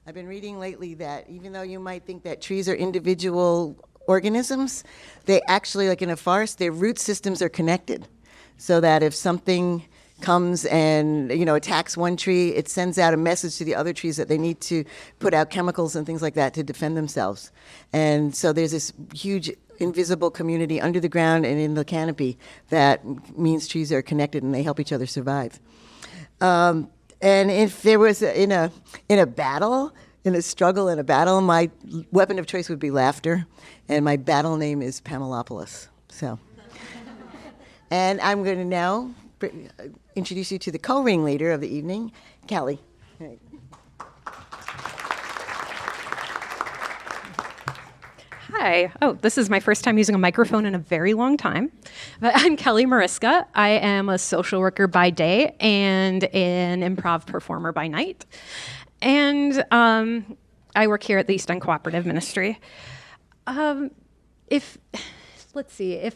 I've been reading lately that even though you might think that trees are individual organisms, they actually, like in a forest, their root systems are connected. So that if something comes and attacks one tree, it sends out a message to the other trees that they need to put out chemicals and things like that to defend themselves. And so there's this huge invisible community under the ground and in the canopy that means trees are connected and they help each other survive. And if there was in a battle, in a struggle, in a battle, my weapon of choice would be laughter, and my battle name is Pamelopoulos. So, and I'm going to now introduce you to the co-ringleader of the evening, Callie. Right. Hi. Oh, this is my first time using a microphone in a very long time. But I'm Kelly Mariska. I am a social worker by day and an improv performer by night. And I work here at the East End Cooperative Ministry. Let's see,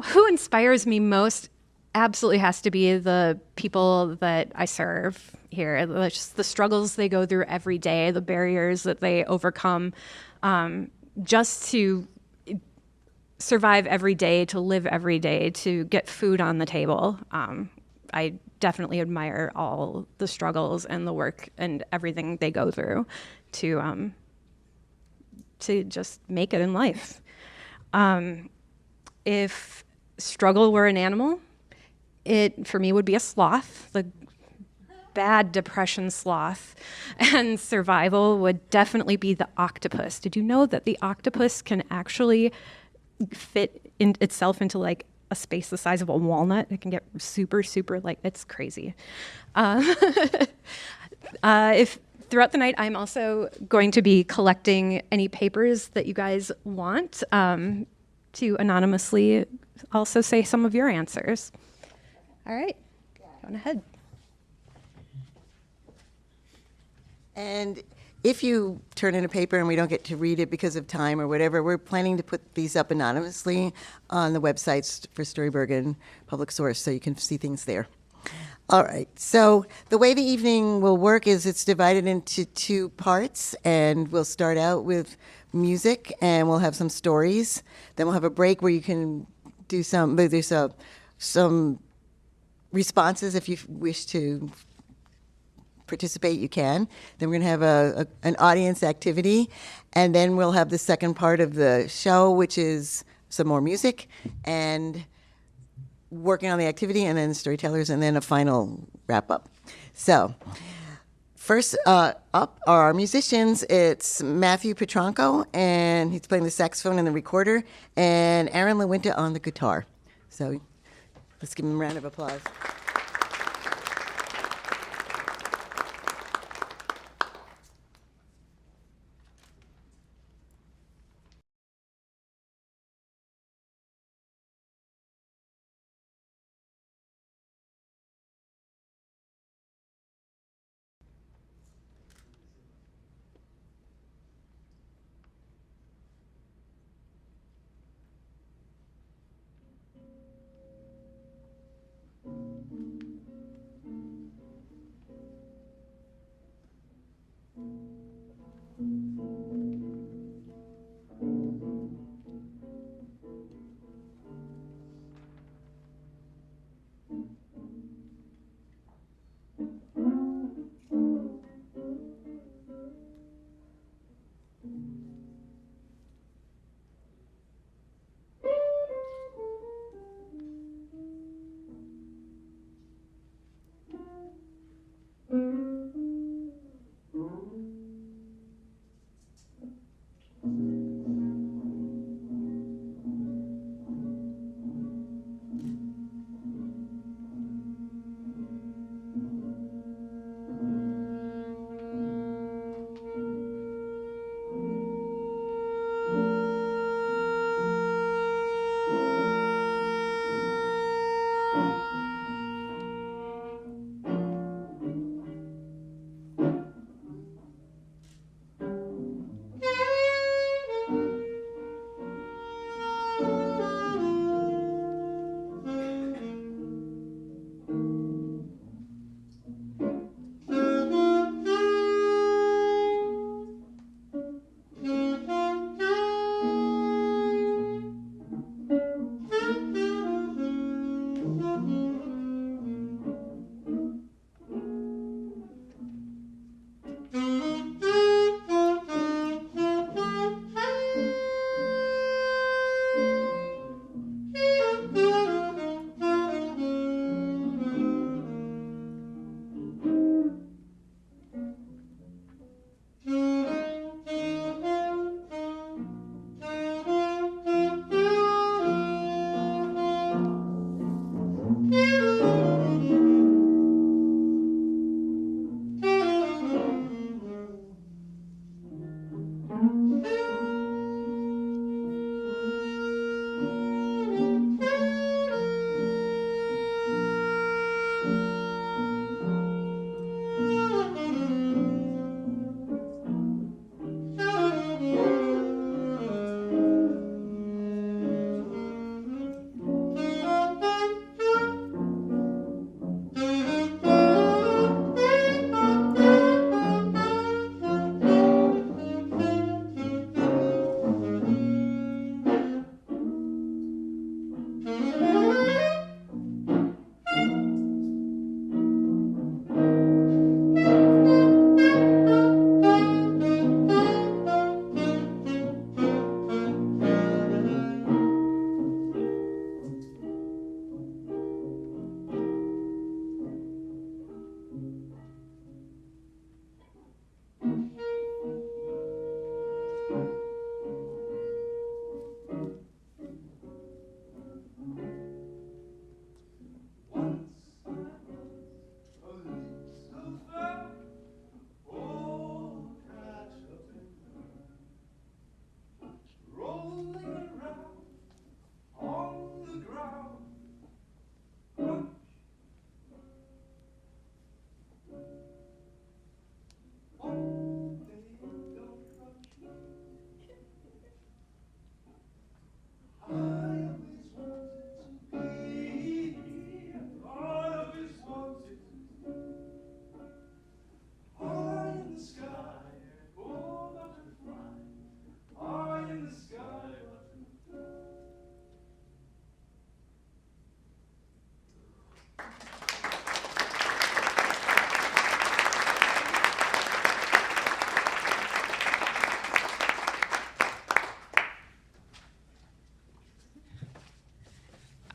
who inspires me most absolutely has to be the people that I serve here. It's just the struggles they go through every day, the barriers that they overcome, just to survive every day, to live every day, to get food on the table. I definitely admire all the struggles and the work and everything they go through to just make it in life. If struggle were an animal, it, for me, would be a sloth, the bad depression sloth. And survival would definitely be the octopus. Did you know that the octopus can actually fit itself into like a space the size of a walnut? It can get super, super, it's crazy. If throughout the night, I'm also going to be collecting any papers that you guys want to anonymously also say some of your answers. All right, go on ahead. And if you turn in a paper and we don't get to read it because of time or whatever, we're planning to put these up anonymously on the websites for Storyburg and Public Source, so you can see things there. All right, so the way the evening will work is it's divided into two parts, and we'll start out with music, and we'll have some stories. Then we'll have a break where you can do some responses. If you wish to participate, you can. Then we're going to have an audience activity, and then we'll have the second part of the show, which is some more music and working on the activity, and then storytellers, and then a final wrap up. So first up are our musicians. It's Matthew Petranco, and he's playing the saxophone and the recorder, and Aaron LaWinta on the guitar. So let's give him a round of applause.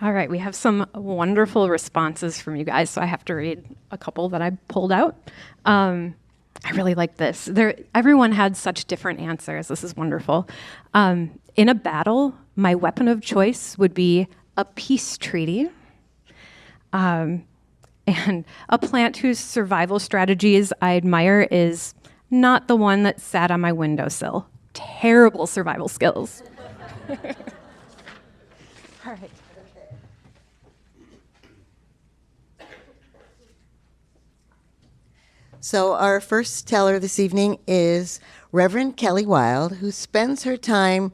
All right, we have some wonderful responses from you guys, so I have to read a couple that I pulled out. I really like this. Everyone had such different answers. This is wonderful. In a battle, my weapon of choice would be a peace treaty. And a plant whose survival strategies I admire is not the one that sat on my windowsill. Terrible survival skills. All right. So our first teller this evening is Reverend Kelly Wild, who spends her time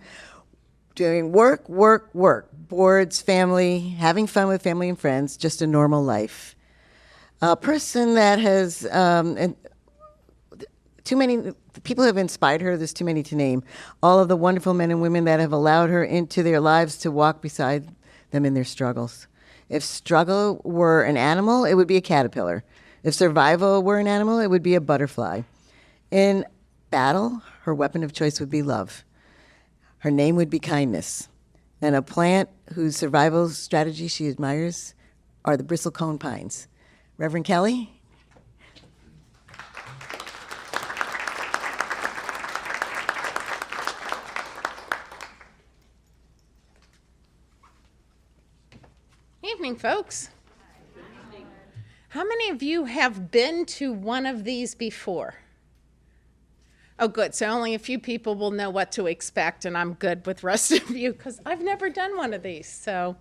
doing work, boards, family, having fun with family and friends, just a normal life. A person that has, and too many people have inspired her, there's too many to name, all of the wonderful men and women that have allowed her into their lives to walk beside them in their struggles. If struggle were an animal, it would be a caterpillar. If survival were an animal, it would be a butterfly. In battle, her weapon of choice would be love. Her name would be kindness. And a plant whose survival strategy she admires are the bristlecone pines. Reverend Kelly? Evening, folks. How many of you have been to one of these before? Oh, good. So only a few people will know what to expect, and I'm good with the rest of you because I've never done one of these. So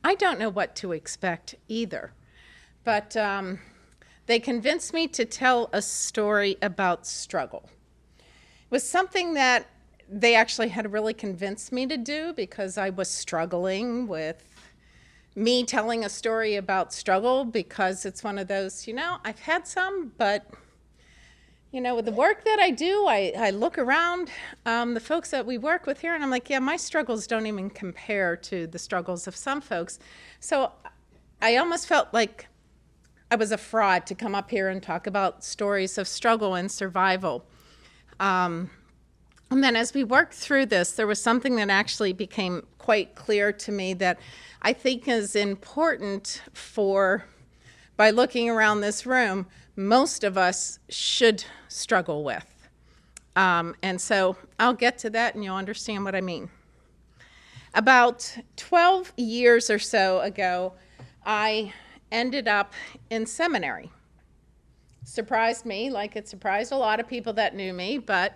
I don't know what to expect either. But they convinced me to tell a story about struggle. It was something that they actually had really convinced me to do because I was struggling with me telling a story about struggle because it's one of those, I've had some, but, with the work that I do, I look around the folks that we work with here, and I'm like, yeah, my struggles don't even compare to the struggles of some folks. So I almost felt like I was a fraud to come up here and talk about stories of struggle and survival. And then as we worked through this, there was something that actually became quite clear to me that I think is important by looking around this room, most of us should struggle with. And so I'll get to that and you'll understand what I mean. About 12 years or so ago, I ended up in seminary. Surprised me, like it surprised a lot of people that knew me, but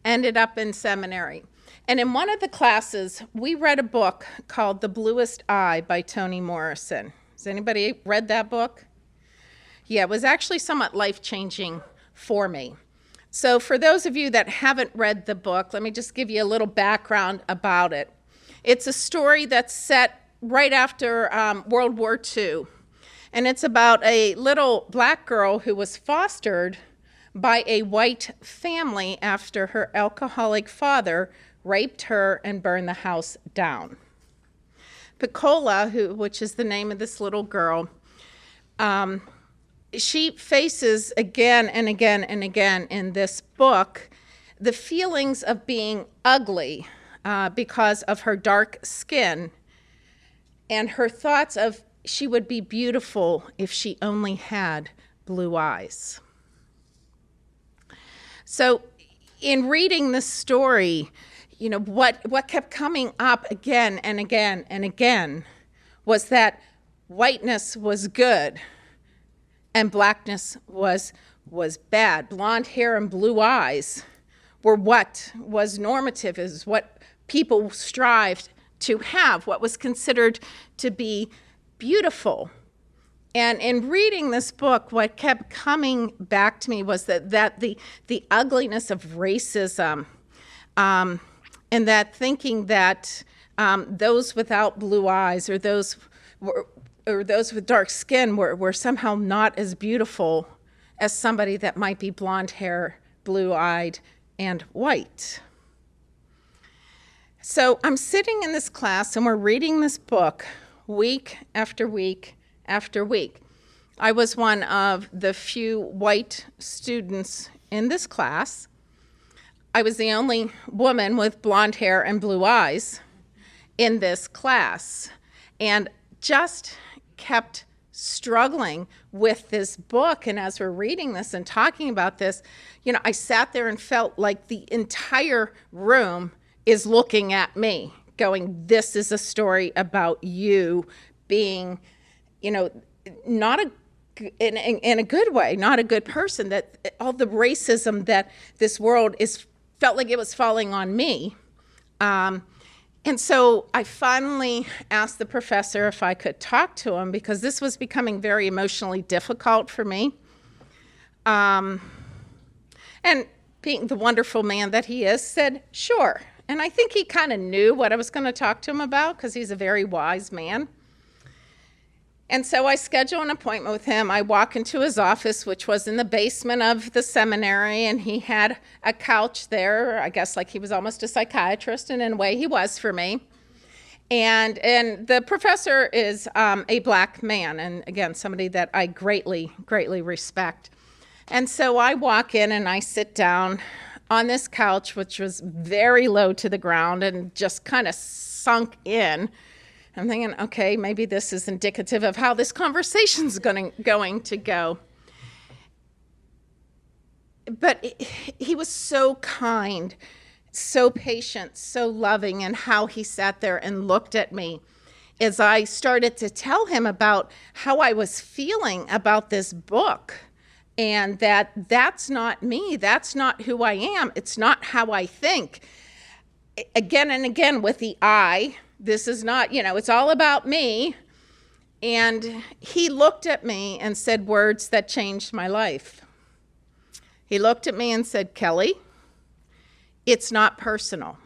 ended up in seminary. And in one of the classes, we read a book called The Bluest Eye by Toni Morrison. Has anybody read that book? Yeah, it was actually somewhat life-changing for me. So for those of you that haven't read the book, let me just give you a little background about it. It's a story that's set right after World War II. And it's about a little black girl who was fostered by a white family after her alcoholic father raped her and burned the house down. Piccola, which is the name of this little girl, she faces again and again and again in this book the feelings of being ugly because of her dark skin and her thoughts of she would be beautiful if she only had blue eyes. So in reading this story, what kept coming up again and again and again was that whiteness was good and blackness was bad. Blonde hair and blue eyes were what was normative, is what people strived to have, what was considered to be beautiful. And in reading this book, what kept coming back to me was that the ugliness of racism, and that thinking that those without blue eyes or those with dark skin were somehow not as beautiful as somebody that might be blonde hair, blue-eyed, and white. So I'm sitting in this class and we're reading this book week after week after week. I was one of the few white students in this class. I was the only woman with blonde hair and blue eyes in this class. And just kept struggling with this book. And as we're reading this and talking about this, I sat there and felt like the entire room is looking at me going, this is a story about you being, not in a good way, not a good person, that all the racism that this world felt like it was falling on me. And so I finally asked the professor if I could talk to him, because this was becoming very emotionally difficult for me. And being the wonderful man that he is, said, sure. And I think he kind of knew what I was going to talk to him about, because he's a very wise man. And so I schedule an appointment with him. I walk into his office, which was in the basement of the seminary, and he had a couch there, I guess like he was almost a psychiatrist, and in a way he was for me. And the professor is a Black man, and again, somebody that I greatly, greatly respect. And so I walk in and I sit down on this couch, which was very low to the ground and just kind of sunk in. I'm thinking, okay, maybe this is indicative of how this conversation's going to go. But he was so kind, so patient, so loving in how he sat there and looked at me as I started to tell him about how I was feeling about this book, and that's not me, that's not who I am, it's not how I think. Again and again with the I. This is not, it's all about me. And he looked at me and said words that changed my life. He looked at me and said, Kelly, it's not personal.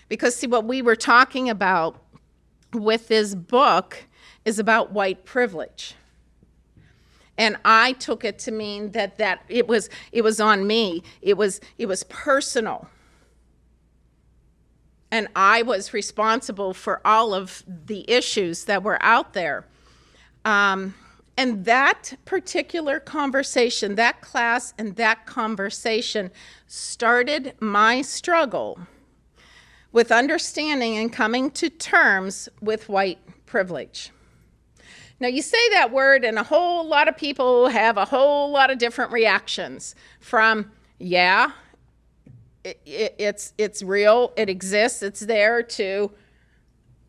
Because see, what we were talking about with this book is about white privilege. And I took it to mean that it was on me. It was personal. And I was responsible for all of the issues that were out there. And that particular conversation, that class and that conversation started my struggle with understanding and coming to terms with white privilege. Now, you say that word and a whole lot of people have a whole lot of different reactions, from, yeah, it's real, it exists, it's there, to,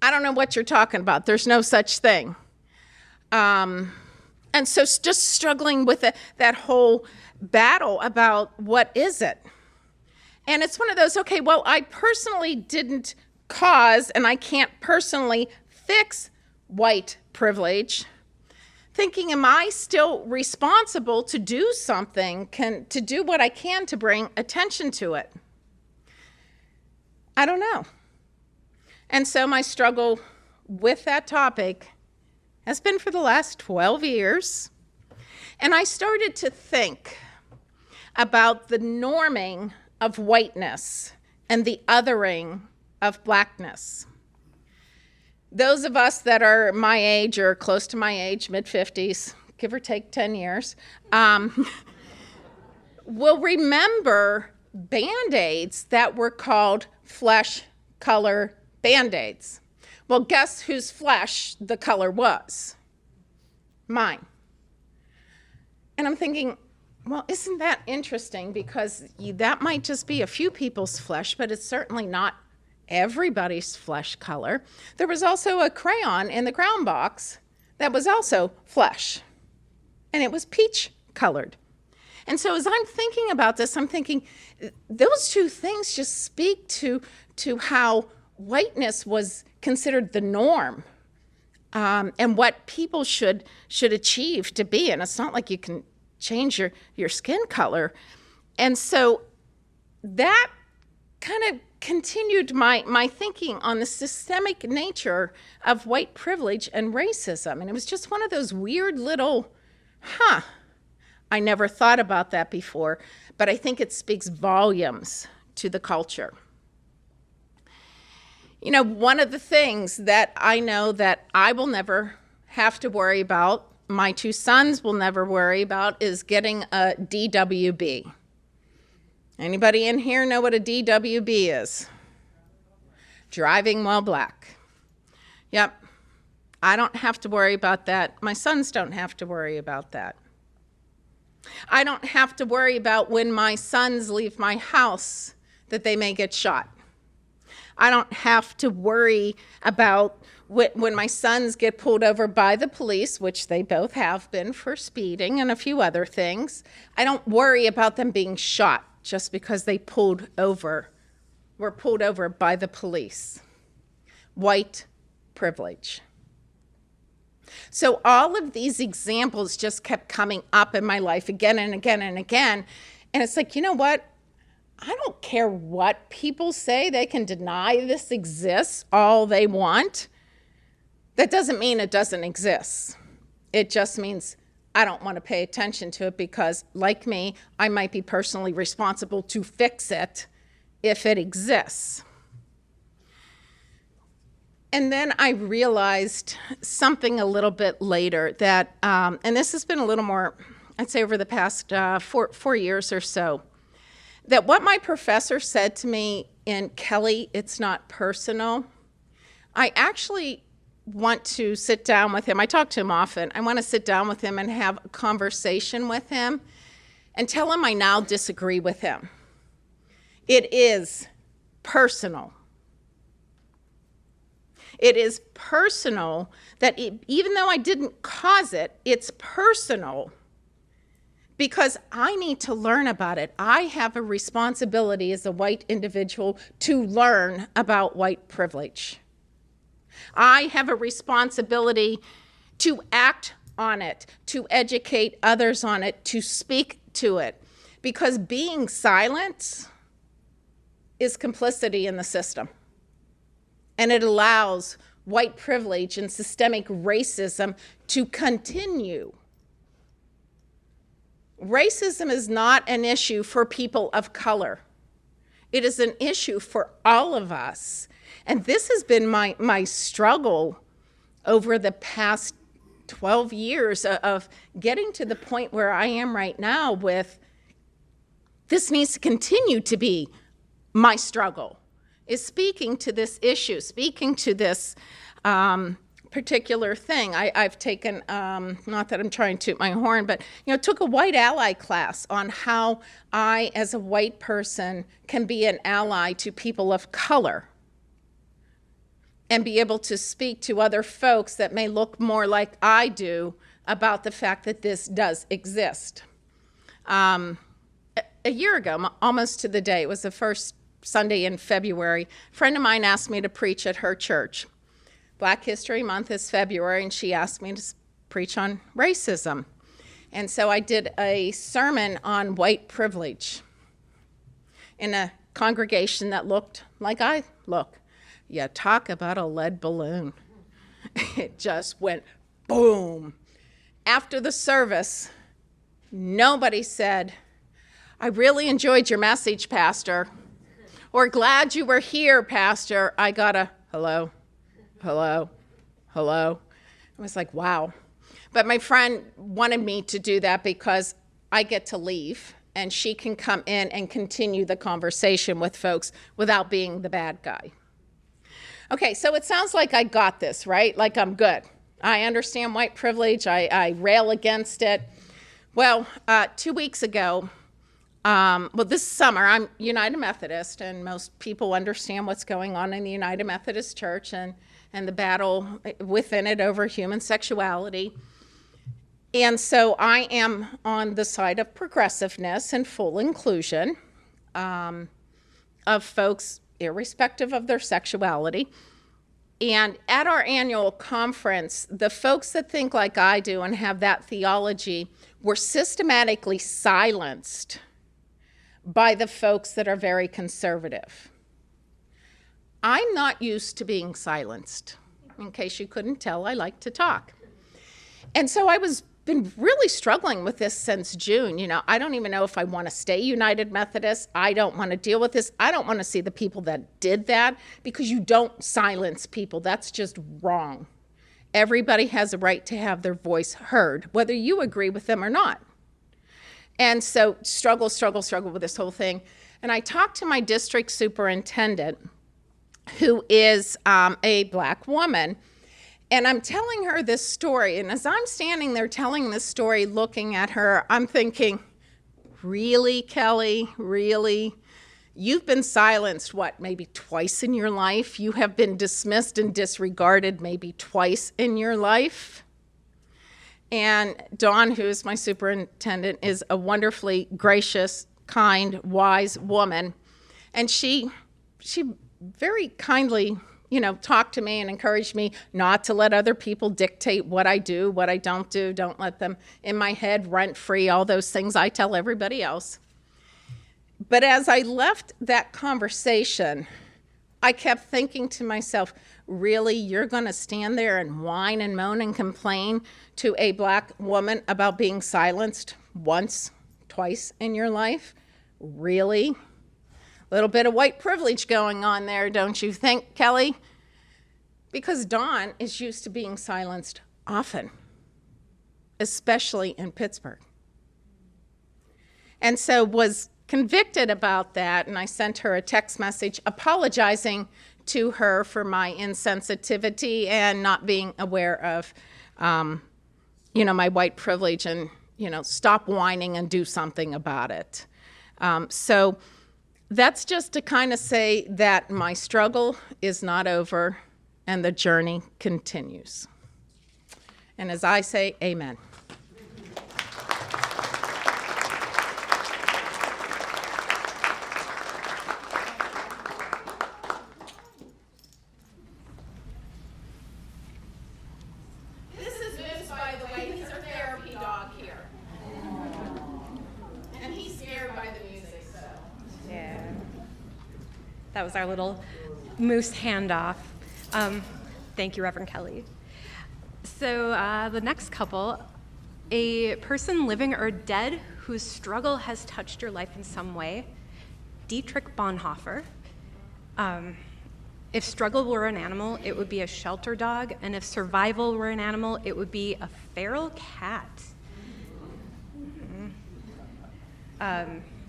I don't know what you're talking about, there's no such thing. And so just struggling with that whole battle about what is it? And it's one of those, okay, well, I personally didn't cause, and I can't personally fix white privilege. Thinking, am I still responsible to do something, to do what I can to bring attention to it? I don't know. And so my struggle with that topic has been for the last 12 years. And I started to think about the norming of whiteness and the othering of Blackness. Those of us that are my age or close to my age, mid-50s, give or take 10 years, will remember Band-Aids that were called flesh color Band-Aids. Well, guess whose flesh the color was? Mine. And I'm thinking, well, isn't that interesting? Because that might just be a few people's flesh, but it's certainly not everybody's flesh color. There was also a crayon in the crown box that was also flesh, and it was peach colored. And so as I'm thinking about this, I'm thinking those two things just speak to how whiteness was considered the norm, and what people should achieve to be. And it's not like you can change your skin color. And so that kind of continued my thinking on the systemic nature of white privilege and racism. And it was just one of those weird little, I never thought about that before, but I think it speaks volumes to the culture. You know, one of the things that I know that I will never have to worry about, my two sons will never worry about, is getting a DWB. Anybody in here know what a DWB is? Driving while black. Yep. I don't have to worry about that. My sons don't have to worry about that. I don't have to worry about when my sons leave my house that they may get shot. I don't have to worry about when my sons get pulled over by the police, which they both have been for speeding and a few other things. I don't worry about them being shot just because they were pulled over by the police. White privilege. So all of these examples just kept coming up in my life again and again and again. And it's like, you know what? I don't care what people say. They can deny this exists all they want. That doesn't mean it doesn't exist. It just means I don't want to pay attention to it because, like me, I might be personally responsible to fix it if it exists. And then I realized something a little bit later that, and this has been a little more, I'd say over the past 4 years or so, that what my professor said to me in Kelly, it's not personal. I actually want to sit down with him. I talk to him often. I want to sit down with him and have a conversation with him and tell him I now disagree with him. It is personal. It is personal that even though I didn't cause it, it's personal because I need to learn about it. I have a responsibility as a white individual to learn about white privilege. I have a responsibility to act on it, to educate others on it, to speak to it, because being silent is complicity in the system. And it allows white privilege and systemic racism to continue. Racism is not an issue for people of color. It is an issue for all of us. And this has been my struggle over the past 12 years of getting to the point where I am right now with this needs to continue to be my struggle, is speaking to this issue, speaking to this particular thing. I've taken, not that I'm trying to toot my horn, but took a white ally class on how I, as a white person, can be an ally to people of color and be able to speak to other folks that may look more like I do about the fact that this does exist. A year ago, almost to the day, it was the first Sunday in February, a friend of mine asked me to preach at her church. Black History Month is February, and she asked me to preach on racism. And so I did a sermon on white privilege in a congregation that looked like I look. You talk about a lead balloon. It just went boom. After the service, nobody said, "I really enjoyed your message, Pastor," or "Glad you were here, Pastor." I got a hello, hello, hello. I was like, wow. But my friend wanted me to do that because I get to leave and she can come in and continue the conversation with folks without being the bad guy. Okay, so it sounds like I got this, right? Like I'm good. I understand white privilege. I rail against it. Well, 2 weeks ago, this summer, I'm United Methodist, and most people understand what's going on in the United Methodist Church and the battle within it over human sexuality. And so I am on the side of progressiveness and full inclusion of folks, irrespective of their sexuality. And at our annual conference, the folks that think like I do and have that theology were systematically silenced by the folks that are very conservative. I'm not used to being silenced. In case you couldn't tell, I like to talk. And so I was been really struggling with this since June. I don't even know if I want to stay United Methodist. I don't want to deal with this. I don't want to see the people that did that, because you don't silence people. That's just wrong. Everybody has a right to have their voice heard, whether you agree with them or not. And so struggle with this whole thing. And I talked to my district superintendent, who is a Black woman, And I'm telling her this story, and as I'm standing there telling this story, looking at her, I'm thinking, really, Kelly, really? You've been silenced, what, maybe twice in your life? You have been dismissed and disregarded maybe twice in your life? And Dawn, who is my superintendent, is a wonderfully gracious, kind, wise woman. And she very kindly, talked to me and encouraged me not to let other people dictate what I do, what I don't do. Don't let them in my head rent free, all those things I tell everybody else. But as I left that conversation, I kept thinking to myself, really, you're going to stand there and whine and moan and complain to a Black woman about being silenced once, twice in your life? Really? A little bit of white privilege going on there, don't you think, Kelly? Because Dawn is used to being silenced often, especially in Pittsburgh. And so was convicted about that, and I sent her a text message apologizing to her for my insensitivity and not being aware of, my white privilege, and, stop whining and do something about it. So that's just to kind of say that my struggle is not over and the journey continues. And as I say, amen. This is Vince, by the way. He's our therapy dog here. And he's scared by the music, so. Yeah. That was our little moose handoff. Thank you, Reverend Kelly. So the next couple, a person living or dead whose struggle has touched your life in some way, Dietrich Bonhoeffer. If struggle were an animal, it would be a shelter dog, and if survival were an animal, it would be a feral cat.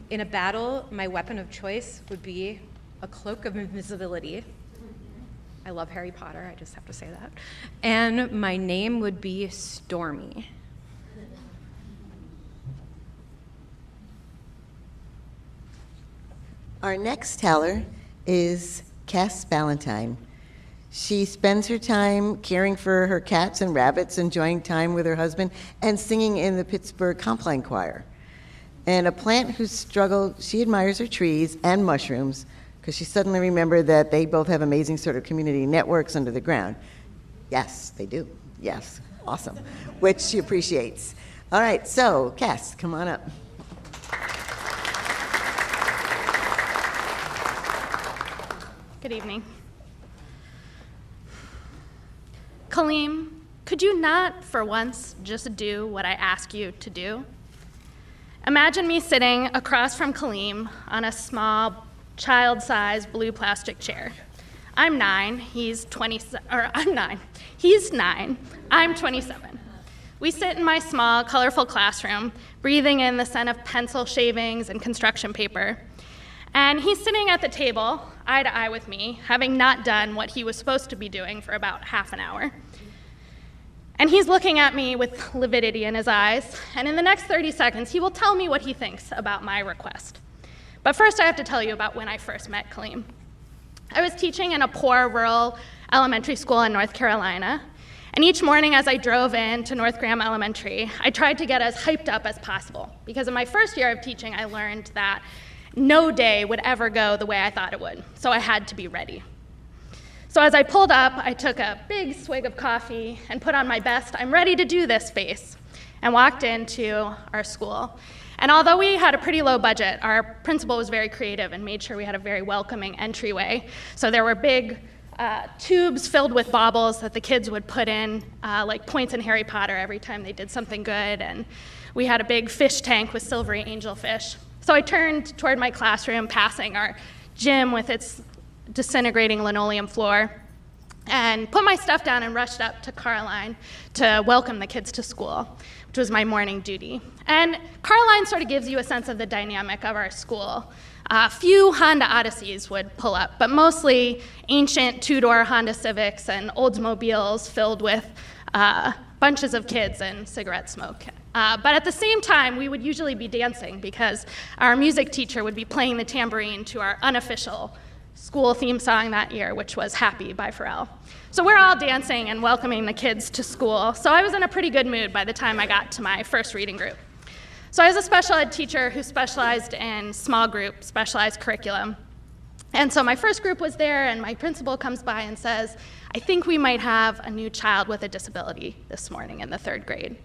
In a battle, my weapon of choice would be a cloak of invisibility. I love Harry Potter, I just have to say that. And my name would be Stormy. Our next teller is Cass Ballantyne. She spends her time caring for her cats and rabbits, enjoying time with her husband, and singing in the Pittsburgh Compline Choir. And a plant whose struggle, she admires her trees and mushrooms, because she suddenly remembered that they both have amazing sort of community networks under the ground. Yes, they do. Yes, awesome, which she appreciates. All right, so Cass, come on up. Good evening. Kaleem, could you not for once just do what I ask you to do? Imagine me sitting across from Kaleem on a small child-sized blue plastic chair. I'm 9, he's 27, or I'm 9, he's 9, I'm 27. We sit in my small, colorful classroom, breathing in the scent of pencil shavings and construction paper. And he's sitting at the table, eye to eye with me, having not done what he was supposed to be doing for about half an hour. And he's looking at me with lividity in his eyes, and in the next 30 seconds, he will tell me what he thinks about my request. But first, I have to tell you about when I first met Kaleem. I was teaching in a poor rural elementary school in North Carolina, and each morning as I drove in to North Graham Elementary, I tried to get as hyped up as possible, because in my first year of teaching, I learned that no day would ever go the way I thought it would, so I had to be ready. So as I pulled up, I took a big swig of coffee and put on my best "I'm ready to do this" face and walked into our school. And although we had a pretty low budget, our principal was very creative and made sure we had a very welcoming entryway. So there were big tubes filled with baubles that the kids would put in, like points in Harry Potter every time they did something good. And we had a big fish tank with silvery angelfish. So I turned toward my classroom, passing our gym with its disintegrating linoleum floor, and put my stuff down and rushed up to Caroline to welcome the kids to school, which was my morning duty. And Caroline sort of gives you a sense of the dynamic of our school. A few Honda Odysseys would pull up, but mostly ancient two-door Honda Civics and Oldsmobiles filled with bunches of kids and cigarette smoke. But at the same time, we would usually be dancing because our music teacher would be playing the tambourine to our unofficial school theme song that year, which was Happy by Pharrell. So we're all dancing and welcoming the kids to school. So I was in a pretty good mood by the time I got to my first reading group. So I was a special ed teacher who specialized in small group, specialized curriculum. And so my first group was there, and my principal comes by and says, I think we might have a new child with a disability this morning in the 3rd grade.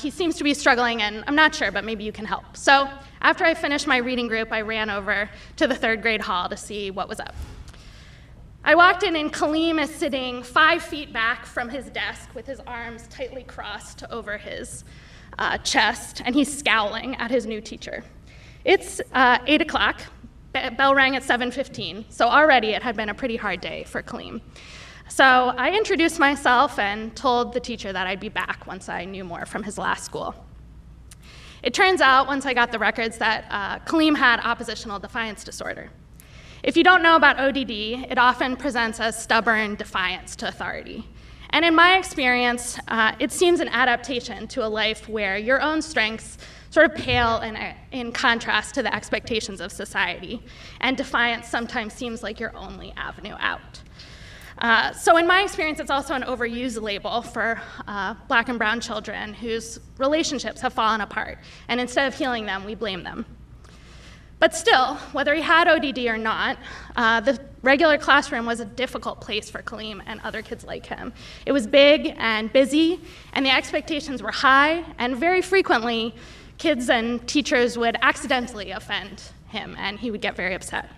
He seems to be struggling, and I'm not sure, but maybe you can help. So after I finished my reading group, I ran over to the 3rd grade hall to see what was up. I walked in, and Kaleem is sitting 5 feet back from his desk with his arms tightly crossed over his chest, and he's scowling at his new teacher. It's 8 o'clock. Bell rang at 7:15, so already it had been a pretty hard day for Kaleem. So I introduced myself and told the teacher that I'd be back once I knew more from his last school. It turns out, once I got the records, that Kaleem had oppositional defiance disorder. If you don't know about ODD, it often presents as stubborn defiance to authority. And in my experience, it seems an adaptation to a life where your own strengths sort of pale in contrast to the expectations of society, and defiance sometimes seems like your only avenue out. So in my experience, it's also an overused label for Black and brown children whose relationships have fallen apart, and instead of healing them, we blame them. But still, whether he had ODD or not, the regular classroom was a difficult place for Kaleem and other kids like him. It was big and busy, and the expectations were high, and very frequently, kids and teachers would accidentally offend him, and he would get very upset.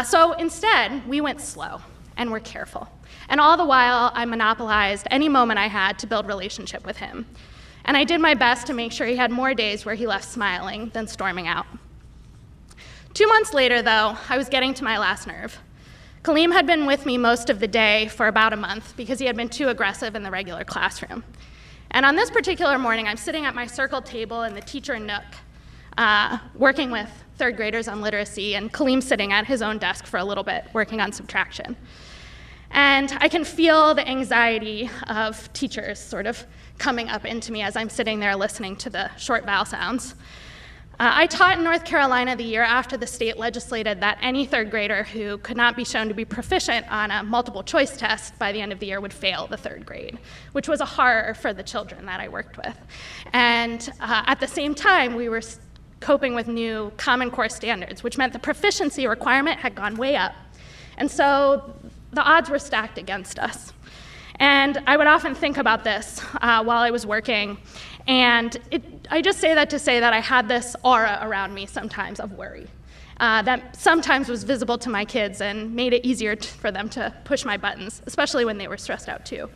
So instead, we went slow, and were careful. And all the while, I monopolized any moment I had to build relationship with him. And I did my best to make sure he had more days where he left smiling than storming out. 2 months later, though, I was getting to my last nerve. Kaleem had been with me most of the day for about a month because he had been too aggressive in the regular classroom. And on this particular morning, I'm sitting at my circle table in the teacher nook, working with 3rd graders on literacy, and Kaleem sitting at his own desk for a little bit, working on subtraction. And I can feel the anxiety of teachers sort of coming up into me as I'm sitting there listening to the short vowel sounds. I taught in North Carolina the year after the state legislated that any 3rd grader who could not be shown to be proficient on a multiple choice test by the end of the year would fail the 3rd grade, which was a horror for the children that I worked with. And at the same time, we were coping with new Common Core standards, which meant the proficiency requirement had gone way up. And so the odds were stacked against us. And I would often think about this while I was working. And I just say that to say that I had this aura around me sometimes of worry that sometimes was visible to my kids and made it easier for them to push my buttons, especially when they were stressed out too.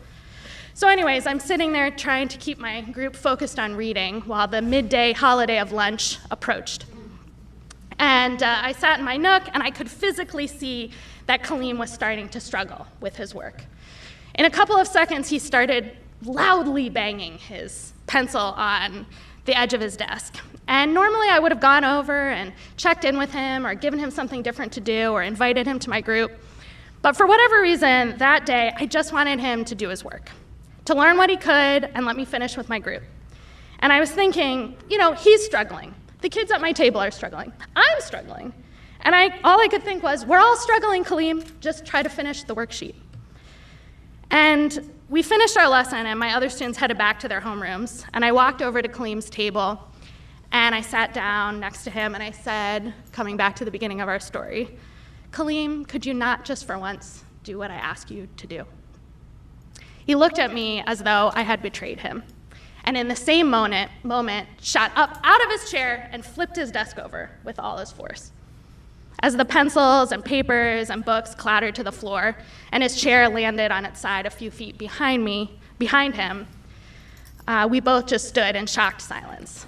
So anyways, I'm sitting there trying to keep my group focused on reading while the midday holiday of lunch approached. And I sat in my nook, and I could physically see that Kaleem was starting to struggle with his work. In a couple of seconds, he started loudly banging his pencil on the edge of his desk. And normally I would have gone over and checked in with him or given him something different to do or invited him to my group. But for whatever reason, that day, I just wanted him to do his work, to learn what he could and let me finish with my group. And I was thinking, he's struggling. The kids at my table are struggling. I'm struggling. And all I could think was, we're all struggling, Kaleem. Just try to finish the worksheet. And we finished our lesson, and my other students headed back to their homerooms. And I walked over to Kaleem's table, and I sat down next to him, and I said, coming back to the beginning of our story, Kaleem, could you not just for once do what I ask you to do? He looked at me as though I had betrayed him. And in the same moment, shot up out of his chair and flipped his desk over with all his force. As the pencils and papers and books clattered to the floor and his chair landed on its side a few feet behind him, we both just stood in shocked silence.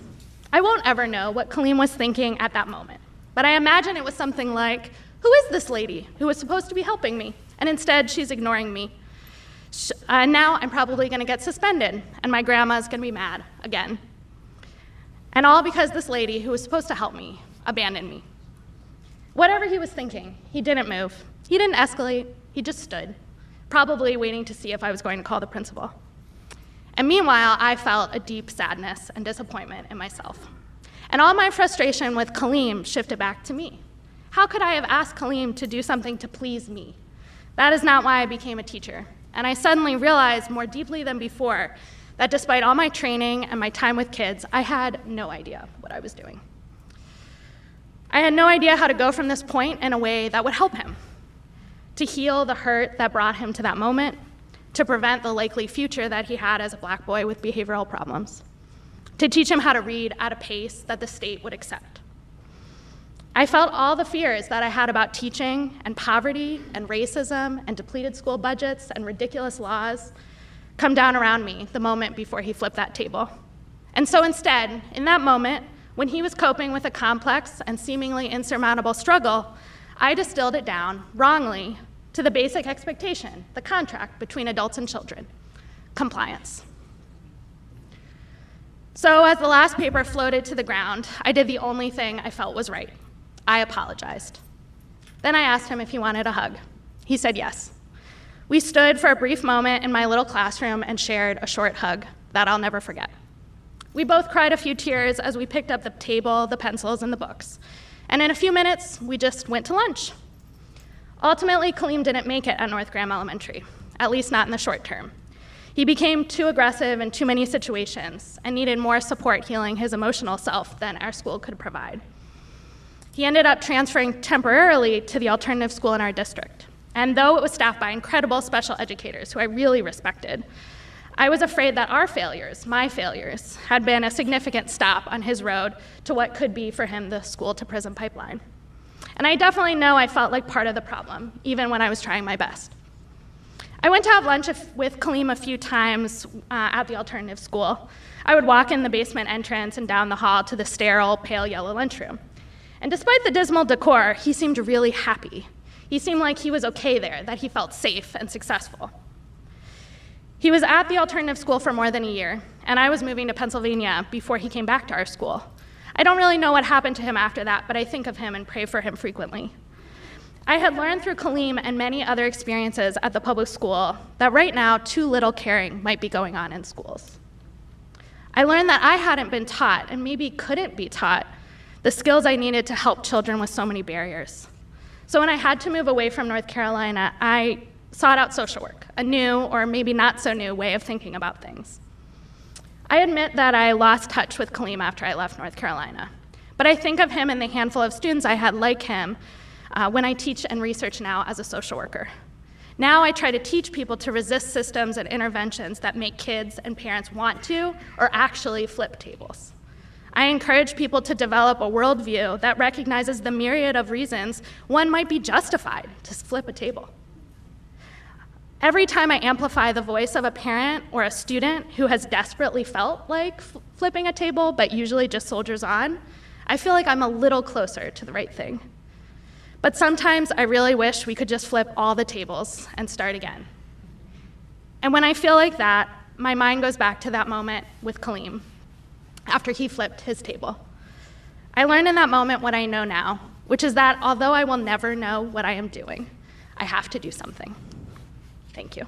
I won't ever know what Kaleem was thinking at that moment, but I imagine it was something like, who is this lady who was supposed to be helping me? And instead, she's ignoring me. Now I'm probably gonna get suspended, and my grandma's gonna be mad again. And all because this lady who was supposed to help me abandoned me. Whatever he was thinking, he didn't move. He didn't escalate, he just stood, probably waiting to see if I was going to call the principal. And meanwhile, I felt a deep sadness and disappointment in myself. And all my frustration with Kaleem shifted back to me. How could I have asked Kaleem to do something to please me? That is not why I became a teacher. And I suddenly realized more deeply than before that despite all my training and my time with kids, I had no idea what I was doing. I had no idea how to go from this point in a way that would help him, to heal the hurt that brought him to that moment, to prevent the likely future that he had as a Black boy with behavioral problems, to teach him how to read at a pace that the state would accept. I felt all the fears that I had about teaching and poverty and racism and depleted school budgets and ridiculous laws come down around me the moment before he flipped that table. And so instead, in that moment, when he was coping with a complex and seemingly insurmountable struggle, I distilled it down, wrongly, to the basic expectation, the contract between adults and children: compliance. So as the last paper floated to the ground, I did the only thing I felt was right. I apologized. Then I asked him if he wanted a hug. He said yes. We stood for a brief moment in my little classroom and shared a short hug that I'll never forget. We both cried a few tears as we picked up the table, the pencils, and the books. And in a few minutes, we just went to lunch. Ultimately, Kaleem didn't make it at North Graham Elementary, at least not in the short term. He became too aggressive in too many situations and needed more support healing his emotional self than our school could provide. He ended up transferring temporarily to the alternative school in our district. And though it was staffed by incredible special educators who I really respected, I was afraid that our failures, my failures, had been a significant stop on his road to what could be for him the school to prison pipeline. And I definitely know I felt like part of the problem, even when I was trying my best. I went to have lunch with Kaleem a few times at the alternative school. I would walk in the basement entrance and down the hall to the sterile, pale yellow lunchroom. And despite the dismal decor, he seemed really happy. He seemed like he was okay there, that he felt safe and successful. He was at the alternative school for more than a year, and I was moving to Pennsylvania before he came back to our school. I don't really know what happened to him after that, but I think of him and pray for him frequently. I had learned through Kaleem and many other experiences at the public school that right now too little caring might be going on in schools. I learned that I hadn't been taught, and maybe couldn't be taught, the skills I needed to help children with so many barriers. So when I had to move away from North Carolina, I sought out social work, a new or maybe not so new way of thinking about things. I admit that I lost touch with Kaleem after I left North Carolina, but I think of him and the handful of students I had like him when I teach and research now as a social worker. Now I try to teach people to resist systems and interventions that make kids and parents want to or actually flip tables. I encourage people to develop a worldview that recognizes the myriad of reasons one might be justified to flip a table. Every time I amplify the voice of a parent or a student who has desperately felt like flipping a table, but usually just soldiers on, I feel like I'm a little closer to the right thing. But sometimes I really wish we could just flip all the tables and start again. And when I feel like that, my mind goes back to that moment with Kaleem, after he flipped his table. I learned in that moment what I know now, which is that although I will never know what I am doing, I have to do something. Thank you.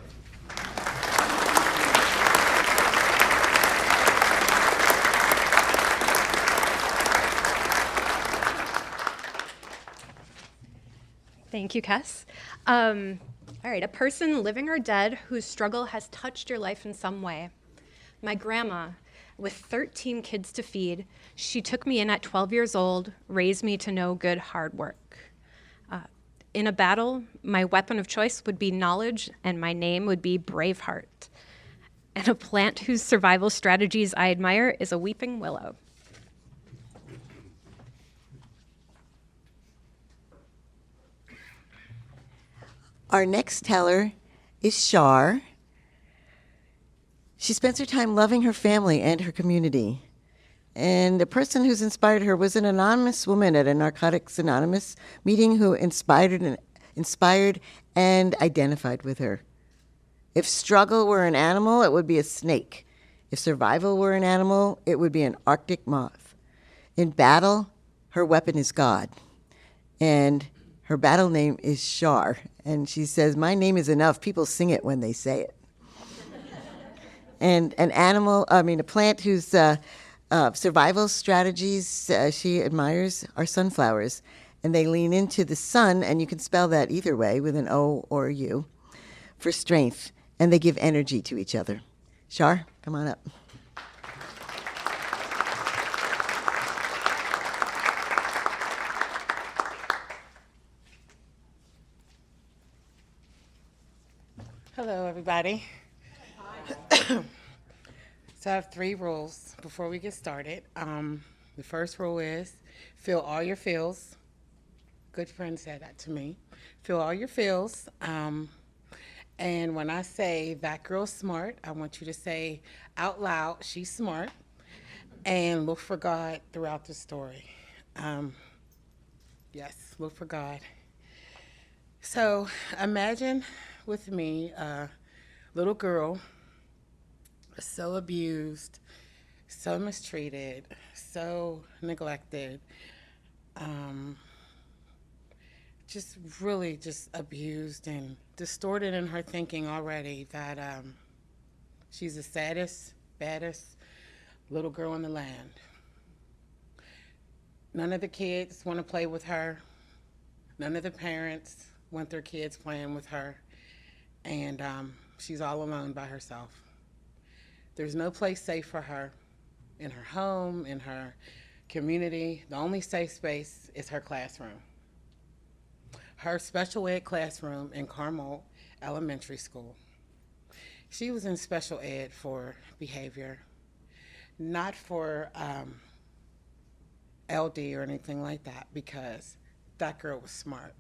Thank you, Kes. All right, a person living or dead whose struggle has touched your life in some way. My grandma, with 13 kids to feed, she took me in at 12 years old, raised me to know good hard work. In a battle, my weapon of choice would be knowledge, and my name would be Braveheart. And a plant whose survival strategies I admire is a weeping willow. Our next teller is Shar. She spends her time loving her family and her community. And the person who's inspired her was an anonymous woman at a Narcotics Anonymous meeting who inspired and identified with her. If struggle were an animal, it would be a snake. If survival were an animal, it would be an Arctic moth. In battle, her weapon is God. and her battle name is Shar. And she says, "My name is enough. People sing it when they say it." And a plant whose survival strategies she admires are sunflowers. And they lean into the sun, and you can spell that either way with an O or a U, for strength. And they give energy to each other. Shar, come on up. Hello, everybody. So I have 3 rules before we get started. The first rule is feel all your feels. Good friend said that to me. Feel all your feels. And when I say that girl's smart, I want you to say out loud, she's smart, and look for God throughout the story. Yes, look for God. So imagine with me a little girl, so abused, so mistreated, so neglected, just really just abused and distorted in her thinking already that she's the saddest, baddest little girl in the land. None of the kids want to play with her. None of the parents want their kids playing with her. And she's all alone by herself. There's no place safe for her in her home, in her community. The only safe space is her classroom. Her special ed classroom in Carmel Elementary School. She was in special ed for behavior, not for LD or anything like that, because that girl was smart.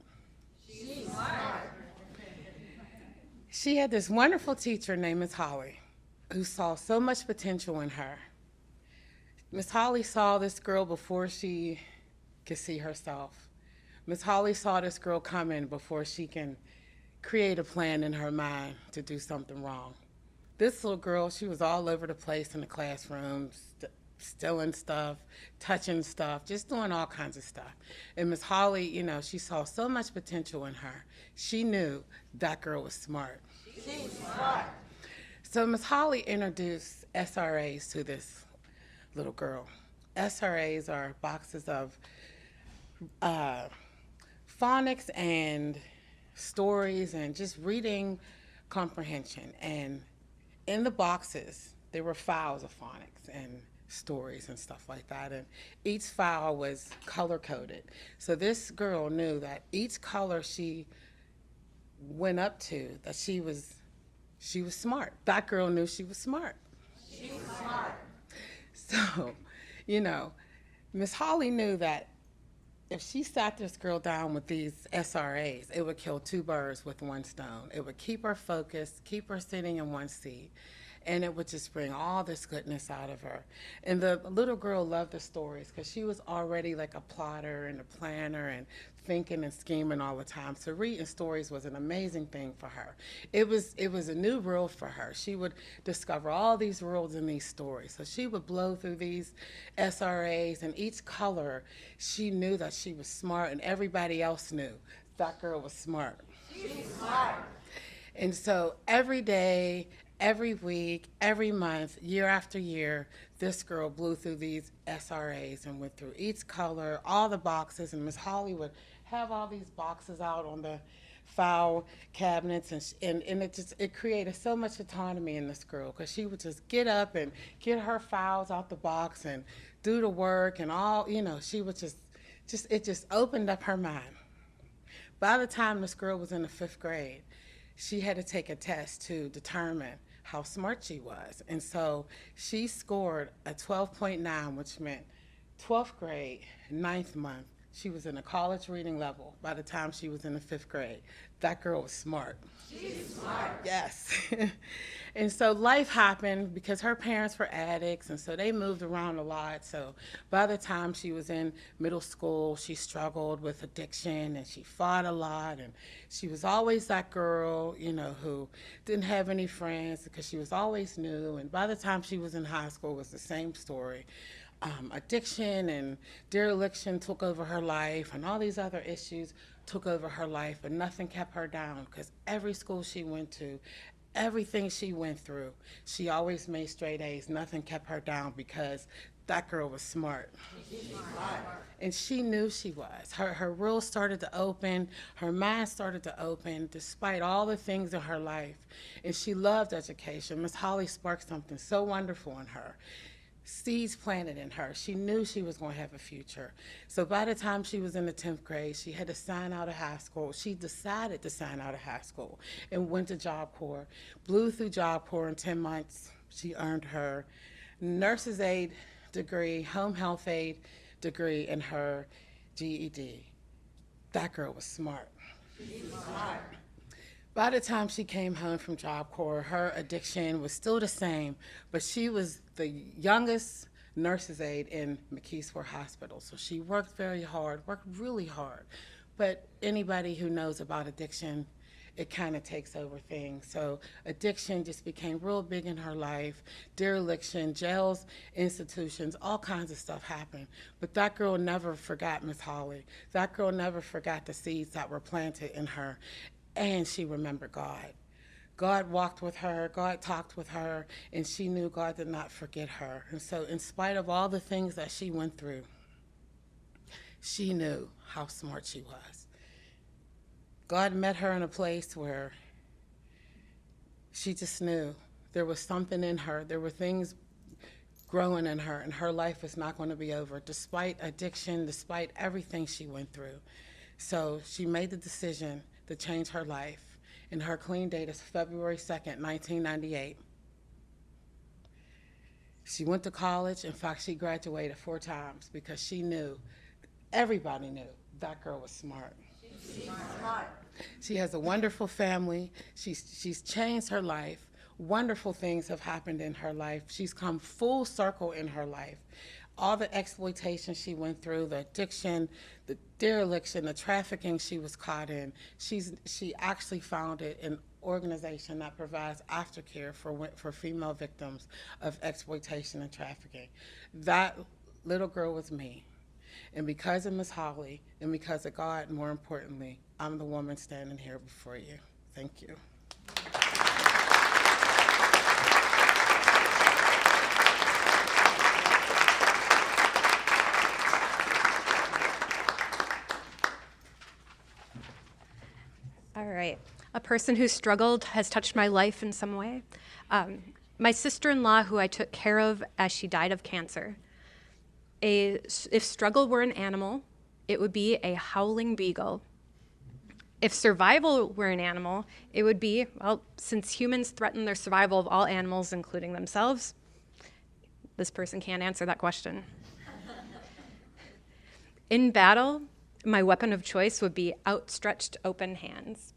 She's smart. She had this wonderful teacher named Miss Holly, who saw so much potential in her. Miss Holly saw this girl before she could see herself. Miss Holly saw this girl coming before she can create a plan in her mind to do something wrong. This little girl, she was all over the place in the classroom, stealing stuff, touching stuff, just doing all kinds of stuff. And Miss Holly, you know, she saw so much potential in her. She knew that girl was smart. She's smart. So Miss Holly introduced SRAs to this little girl. SRAs are boxes of phonics and stories and just reading comprehension. And in the boxes, there were files of phonics and stories and stuff like that. And each file was color coded. So this girl knew that each color she went up to, that she was smart. That girl knew she was smart. She's smart. So, you know, Miss Holly knew that if she sat this girl down with these SRAs, it would kill 2 birds with 1 stone. It would keep her focused, keep her sitting in one seat, and it would just bring all this goodness out of her. And the little girl loved the stories because she was already like a plotter and a planner and thinking and scheming all the time. So reading stories was an amazing thing for her. It was a new world for her. She would discover all these worlds in these stories. So she would blow through these SRAs, and each color, she knew that she was smart, and everybody else knew that girl was smart. She's smart. And so every day, every week, every month, year after year, this girl blew through these SRAs and went through each color, all the boxes, and Miss Holly would have all these boxes out on the file cabinets, and it created so much autonomy in this girl, because she would just get up and get her files out the box and do the work and all, you know, she would it just opened up her mind. By the time this girl was in the 5th grade, she had to take a test to determine how smart she was. And so she scored a 12.9, which meant 12th grade, 9th month. She was in a college reading level by the time she was in the 5th grade. That girl was smart. She's smart. Yes. And so life happened because her parents were addicts, and so they moved around a lot. So by the time she was in middle school, she struggled with addiction, and she fought a lot. And she was always that girl, you know, who didn't have any friends because she was always new. And by the time she was in high school, it was the same story. addiction and dereliction took over her life, and all these other issues took over her life, but nothing kept her down because every school she went to, everything she went through, she always made straight A's. Nothing kept her down because that girl was smart. And she knew she was. Her world started to open, her mind started to open despite all the things in her life. And she loved education. Miss Holly sparked something so wonderful in her. Seeds planted in her. She knew she was going to have a future. So by the time she was in the 10th grade, she had to sign out of high school. She decided to sign out of high school and went to Job Corps. Blew through Job Corps in 10 months. She earned her nurse's aide degree, home health aide degree, and her GED. That girl was smart. By the time she came home from Job Corps, her addiction was still the same, but she was the youngest nurse's aide in McKeesport Hospital. So she worked very hard, worked really hard. But anybody who knows about addiction, it kind of takes over things. So addiction just became real big in her life. Dereliction, jails, institutions, all kinds of stuff happened. But that girl never forgot Miss Holly. That girl never forgot the seeds that were planted in her. And she remembered God. God walked with her, God talked with her, and she knew God did not forget her. And so in spite of all the things that she went through, she knew how smart she was. God met her in a place where she just knew there was something in her. There were things growing in her, and her life was not going to be over, despite addiction, despite everything she went through. So she made the decision to change her life, and her clean date is February 2nd, 1998. She went to college. In fact, she graduated 4 times because she knew, everybody knew, that girl was smart. She's smart. She has a wonderful family. She's changed her life. Wonderful things have happened in her life. She's come full circle in her life. All the exploitation she went through, the addiction, the dereliction, the trafficking she was caught in, she actually founded an organization that provides aftercare for female victims of exploitation and trafficking. That little girl was me. And because of Miss Holly, and because of God, more importantly, I'm the woman standing here before you. Thank you. All right. A person who struggled has touched my life in some way. My sister-in-law, who I took care of as she died of cancer. If struggle were an animal, it would be a howling beagle. If survival were an animal, it would be, well, since humans threaten the survival of all animals, including themselves, this person can't answer that question. In battle, my weapon of choice would be outstretched open hands.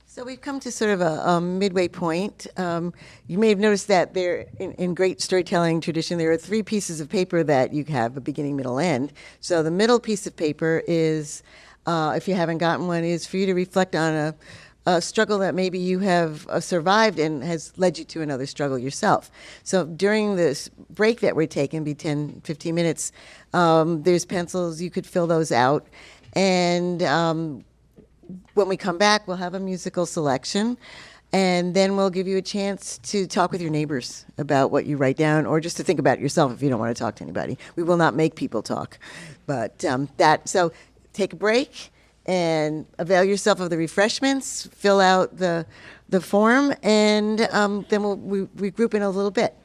So we've come to sort of a midway point. You may have noticed that there, in great storytelling tradition, there are 3 pieces of paper that you have, a beginning, middle, end. So the middle piece of paper is, if you haven't gotten one, is for you to reflect on a struggle that maybe you have survived and has led you to another struggle yourself. So during this break that we're taking, be 10, 15 minutes, there's pencils, you could fill those out. And when we come back, we'll have a musical selection, and then we'll give you a chance to talk with your neighbors about what you write down, or just to think about it yourself if you don't want to talk to anybody. We will not make people talk. But so take a break and avail yourself of the refreshments, fill out the form, and then we'll regroup in a little bit.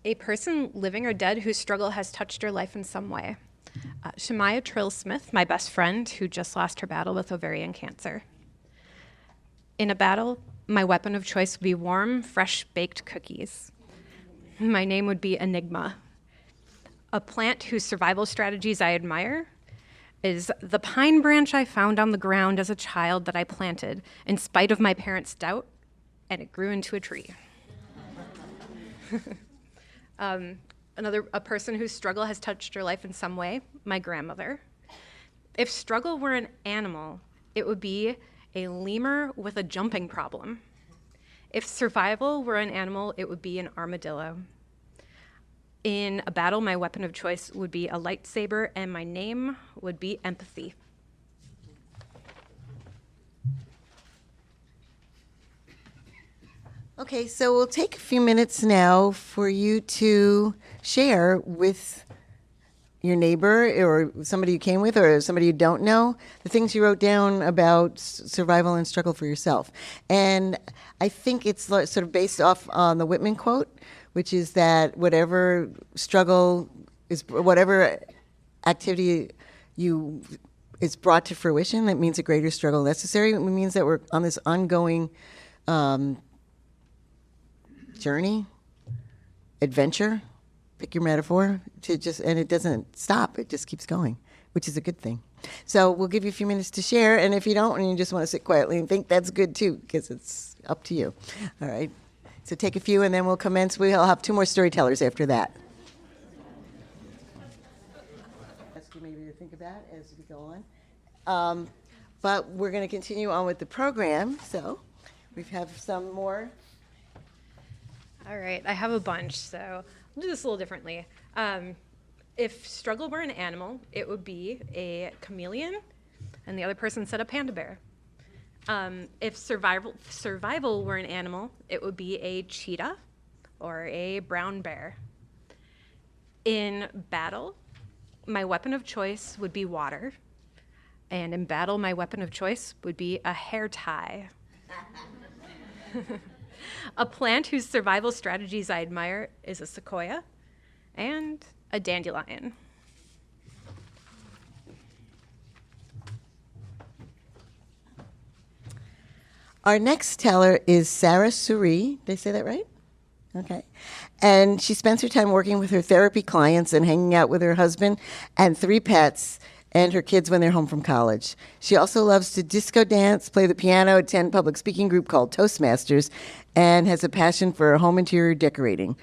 A person living or dead whose struggle has touched your life in some way. Shemaya Trill Smith, my best friend, who just lost her battle with ovarian cancer. In a battle, my weapon of choice would be warm, fresh baked cookies. My name would be Enigma. A plant whose survival strategies I admire is the pine branch I found on the ground as a child that I planted in spite of my parents' doubt, and it grew into a tree. A person whose struggle has touched your life in some way, my grandmother. If struggle were an animal, it would be a lemur with a jumping problem. If survival were an animal, it would be an armadillo. In a battle, my weapon of choice would be a lightsaber, and my name would be empathy. Okay, so we'll take a few minutes now for you to share with your neighbor or somebody you came with or somebody you don't know the things you wrote down about survival and struggle for yourself. And I think it's sort of based off on the Whitman quote, which is that whatever struggle is, whatever activity you is brought to fruition, that means a greater struggle necessary. It means that we're on this ongoing journey, adventure, pick your metaphor, and it doesn't stop. It just keeps going, which is a good thing. So we'll give you a few minutes to share, and if you don't and you just want to sit quietly and think, that's good too, because it's up to you. All right. So take a few, and then we'll commence. We'll have 2 more storytellers after that. Ask you maybe to think of that as we go on. But we're going to continue on with the program, so we have some more. All right, I have a bunch, so I'll do this a little differently. If struggle were an animal, it would be a chameleon, and the other person said a panda bear. If survival were an animal, it would be a cheetah or a brown bear. In battle, my weapon of choice would be water, and in battle, my weapon of choice would be a hair tie. A plant whose survival strategies I admire is a sequoia and a dandelion. Our next teller is Sarah Suri. Did I say that right? Okay. And she spends her time working with her therapy clients and hanging out with her husband and 3 pets and her kids when they're home from college. She also loves to disco dance, play the piano, attend public speaking group called Toastmasters, and has a passion for home interior decorating.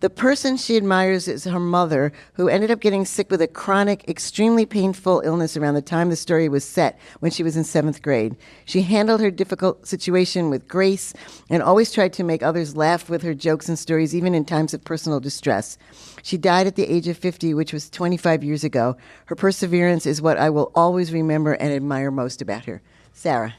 The person she admires is her mother, who ended up getting sick with a chronic, extremely painful illness around the time the story was set, when she was in 7th grade. She handled her difficult situation with grace and always tried to make others laugh with her jokes and stories, even in times of personal distress. She died at the age of 50, which was 25 years ago. Her perseverance is what I will always remember and admire most about her. Sarah.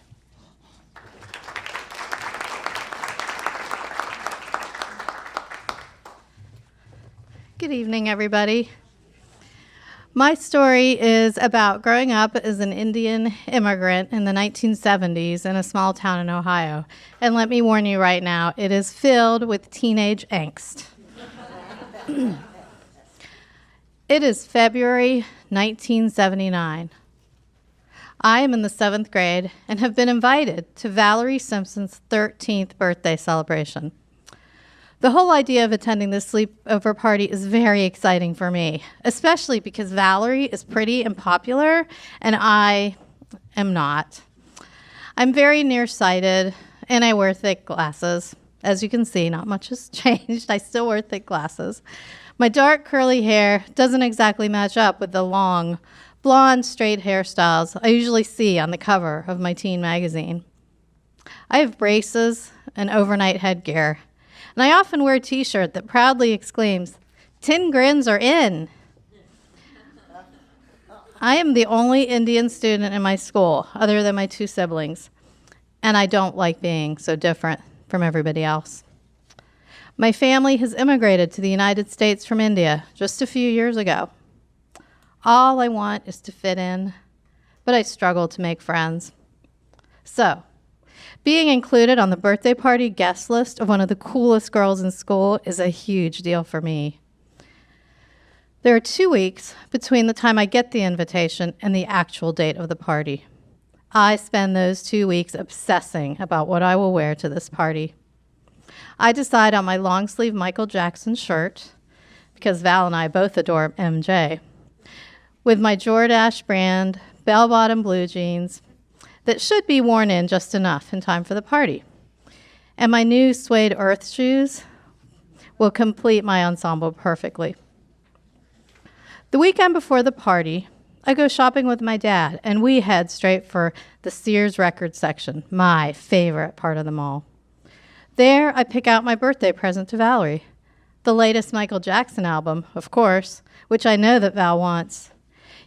Good evening, everybody. My story is about growing up as an Indian immigrant in the 1970s in a small town in Ohio. And let me warn you right now, it is filled with teenage angst. It is February 1979. I am in the 7th grade and have been invited to Valerie Simpson's 13th birthday celebration. The whole idea of attending this sleepover party is very exciting for me, especially because Valerie is pretty and popular, and I am not. I'm very nearsighted, and I wear thick glasses. As you can see, not much has changed. I still wear thick glasses. My dark curly hair doesn't exactly match up with the long, blonde, straight hairstyles I usually see on the cover of my teen magazine. I have braces and overnight headgear. And I often wear a t-shirt that proudly exclaims, "Tin grins are in." I am the only Indian student in my school, other than my 2 siblings, and I don't like being so different from everybody else. My family has immigrated to the United States from India just a few years ago. All I want is to fit in, but I struggle to make friends. So, Being included on the birthday party guest list of one of the coolest girls in school is a huge deal for me. There are 2 weeks between the time I get the invitation and the actual date of the party. I spend those 2 weeks obsessing about what I will wear to this party. I decide on my long sleeve Michael Jackson shirt, because Val and I both adore MJ, with my Jordache brand bell-bottom blue jeans that should be worn in just enough in time for the party. And my new suede earth shoes will complete my ensemble perfectly. The weekend before the party, I go shopping with my dad, and we head straight for the Sears record section, my favorite part of the mall. There, I pick out my birthday present to Valerie, the latest Michael Jackson album, of course, which I know that Val wants.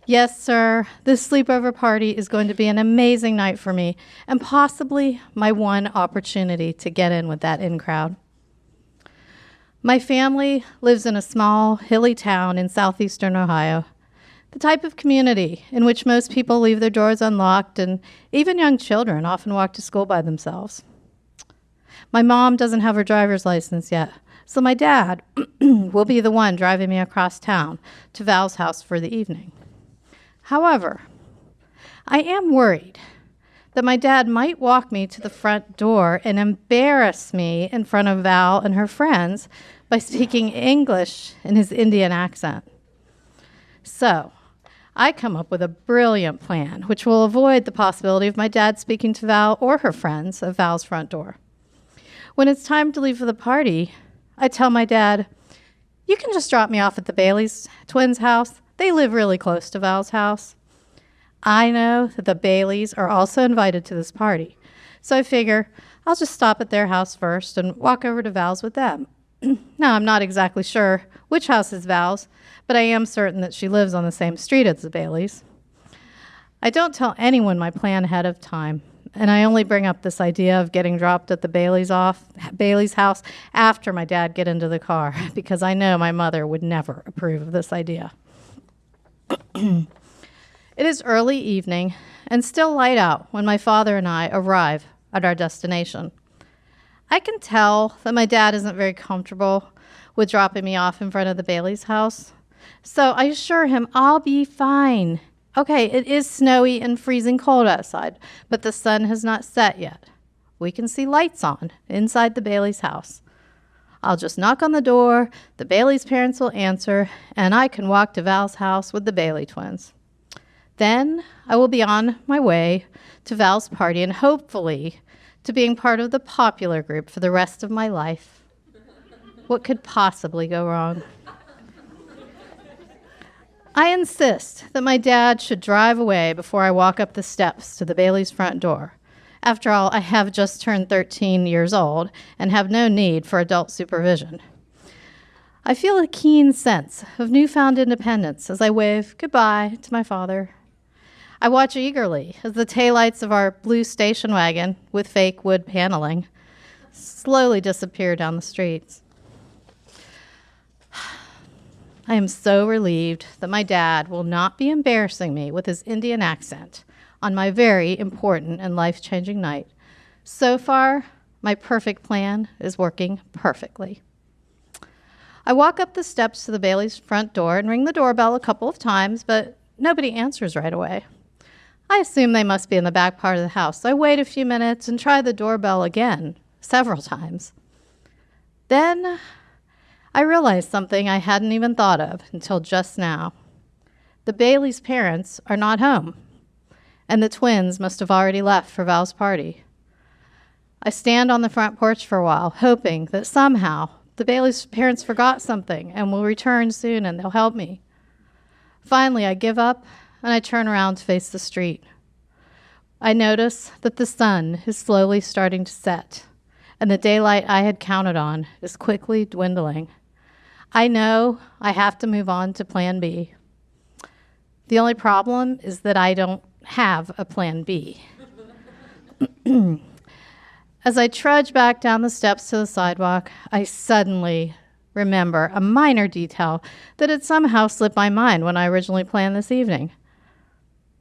Yes, sir, this sleepover party is going to be an amazing night for me, and possibly my one opportunity to get in with that in crowd. My family lives in a small, hilly town in southeastern Ohio, the type of community in which most people leave their doors unlocked, and even young children often walk to school by themselves. My mom doesn't have her driver's license yet, so my dad will be the one driving me across town to Val's house for the evening. However, I am worried that my dad might walk me to the front door and embarrass me in front of Val and her friends by speaking English in his Indian accent. So, I come up with a brilliant plan which will avoid the possibility of my dad speaking to Val or her friends at Val's front door. When it's time to leave for the party, I tell my dad, "You can just drop me off at the Bailey's twins' house. They live really close to Val's house." I know that the Baileys are also invited to this party, so I figure I'll just stop at their house first and walk over to Val's with them. Now, I'm not exactly sure which house is Val's, but I am certain that she lives on the same street as the Baileys. I don't tell anyone my plan ahead of time, and I only bring up this idea of getting dropped at the Bailey's house after my dad get into the car, because I know my mother would never approve of this idea. It is early evening and still light out when my father and I arrive at our destination. I can tell that my dad isn't very comfortable with dropping me off in front of the Bailey's house, so I assure him I'll be fine. Okay, it is snowy and freezing cold outside, but the sun has not set yet. We can see lights on inside the Bailey's house. I'll just knock on the door, the Bailey's parents will answer, and I can walk to Val's house with the Bailey twins. Then I will be on my way to Val's party and hopefully to being part of the popular group for the rest of my life. What could possibly go wrong? I insist that my dad should drive away before I walk up the steps to the Bailey's front door. After all, I have just turned 13 years old and have no need for adult supervision. I feel a keen sense of newfound independence as I wave goodbye to my father. I watch eagerly as the taillights of our blue station wagon with fake wood paneling slowly disappear down the streets. I am so relieved that my dad will not be embarrassing me with his Indian accent on my very important and life-changing night. So far, my perfect plan is working perfectly. I walk up the steps to the Bailey's front door and ring the doorbell a couple of times, but nobody answers right away. I assume they must be in the back part of the house, so I wait a few minutes and try the doorbell again, several times. Then I realize something I hadn't even thought of until just now. The Bailey's parents are not home, and the twins must have already left for Val's party. I stand on the front porch for a while, hoping that somehow the Bailey's parents forgot something and will return soon and they'll help me. Finally, I give up and I turn around to face the street. I notice that the sun is slowly starting to set, and the daylight I had counted on is quickly dwindling. I know I have to move on to Plan B. The only problem is that I don't have a Plan B. As I trudge back down the steps to the sidewalk, I suddenly remember a minor detail that had somehow slipped my mind when I originally planned this evening.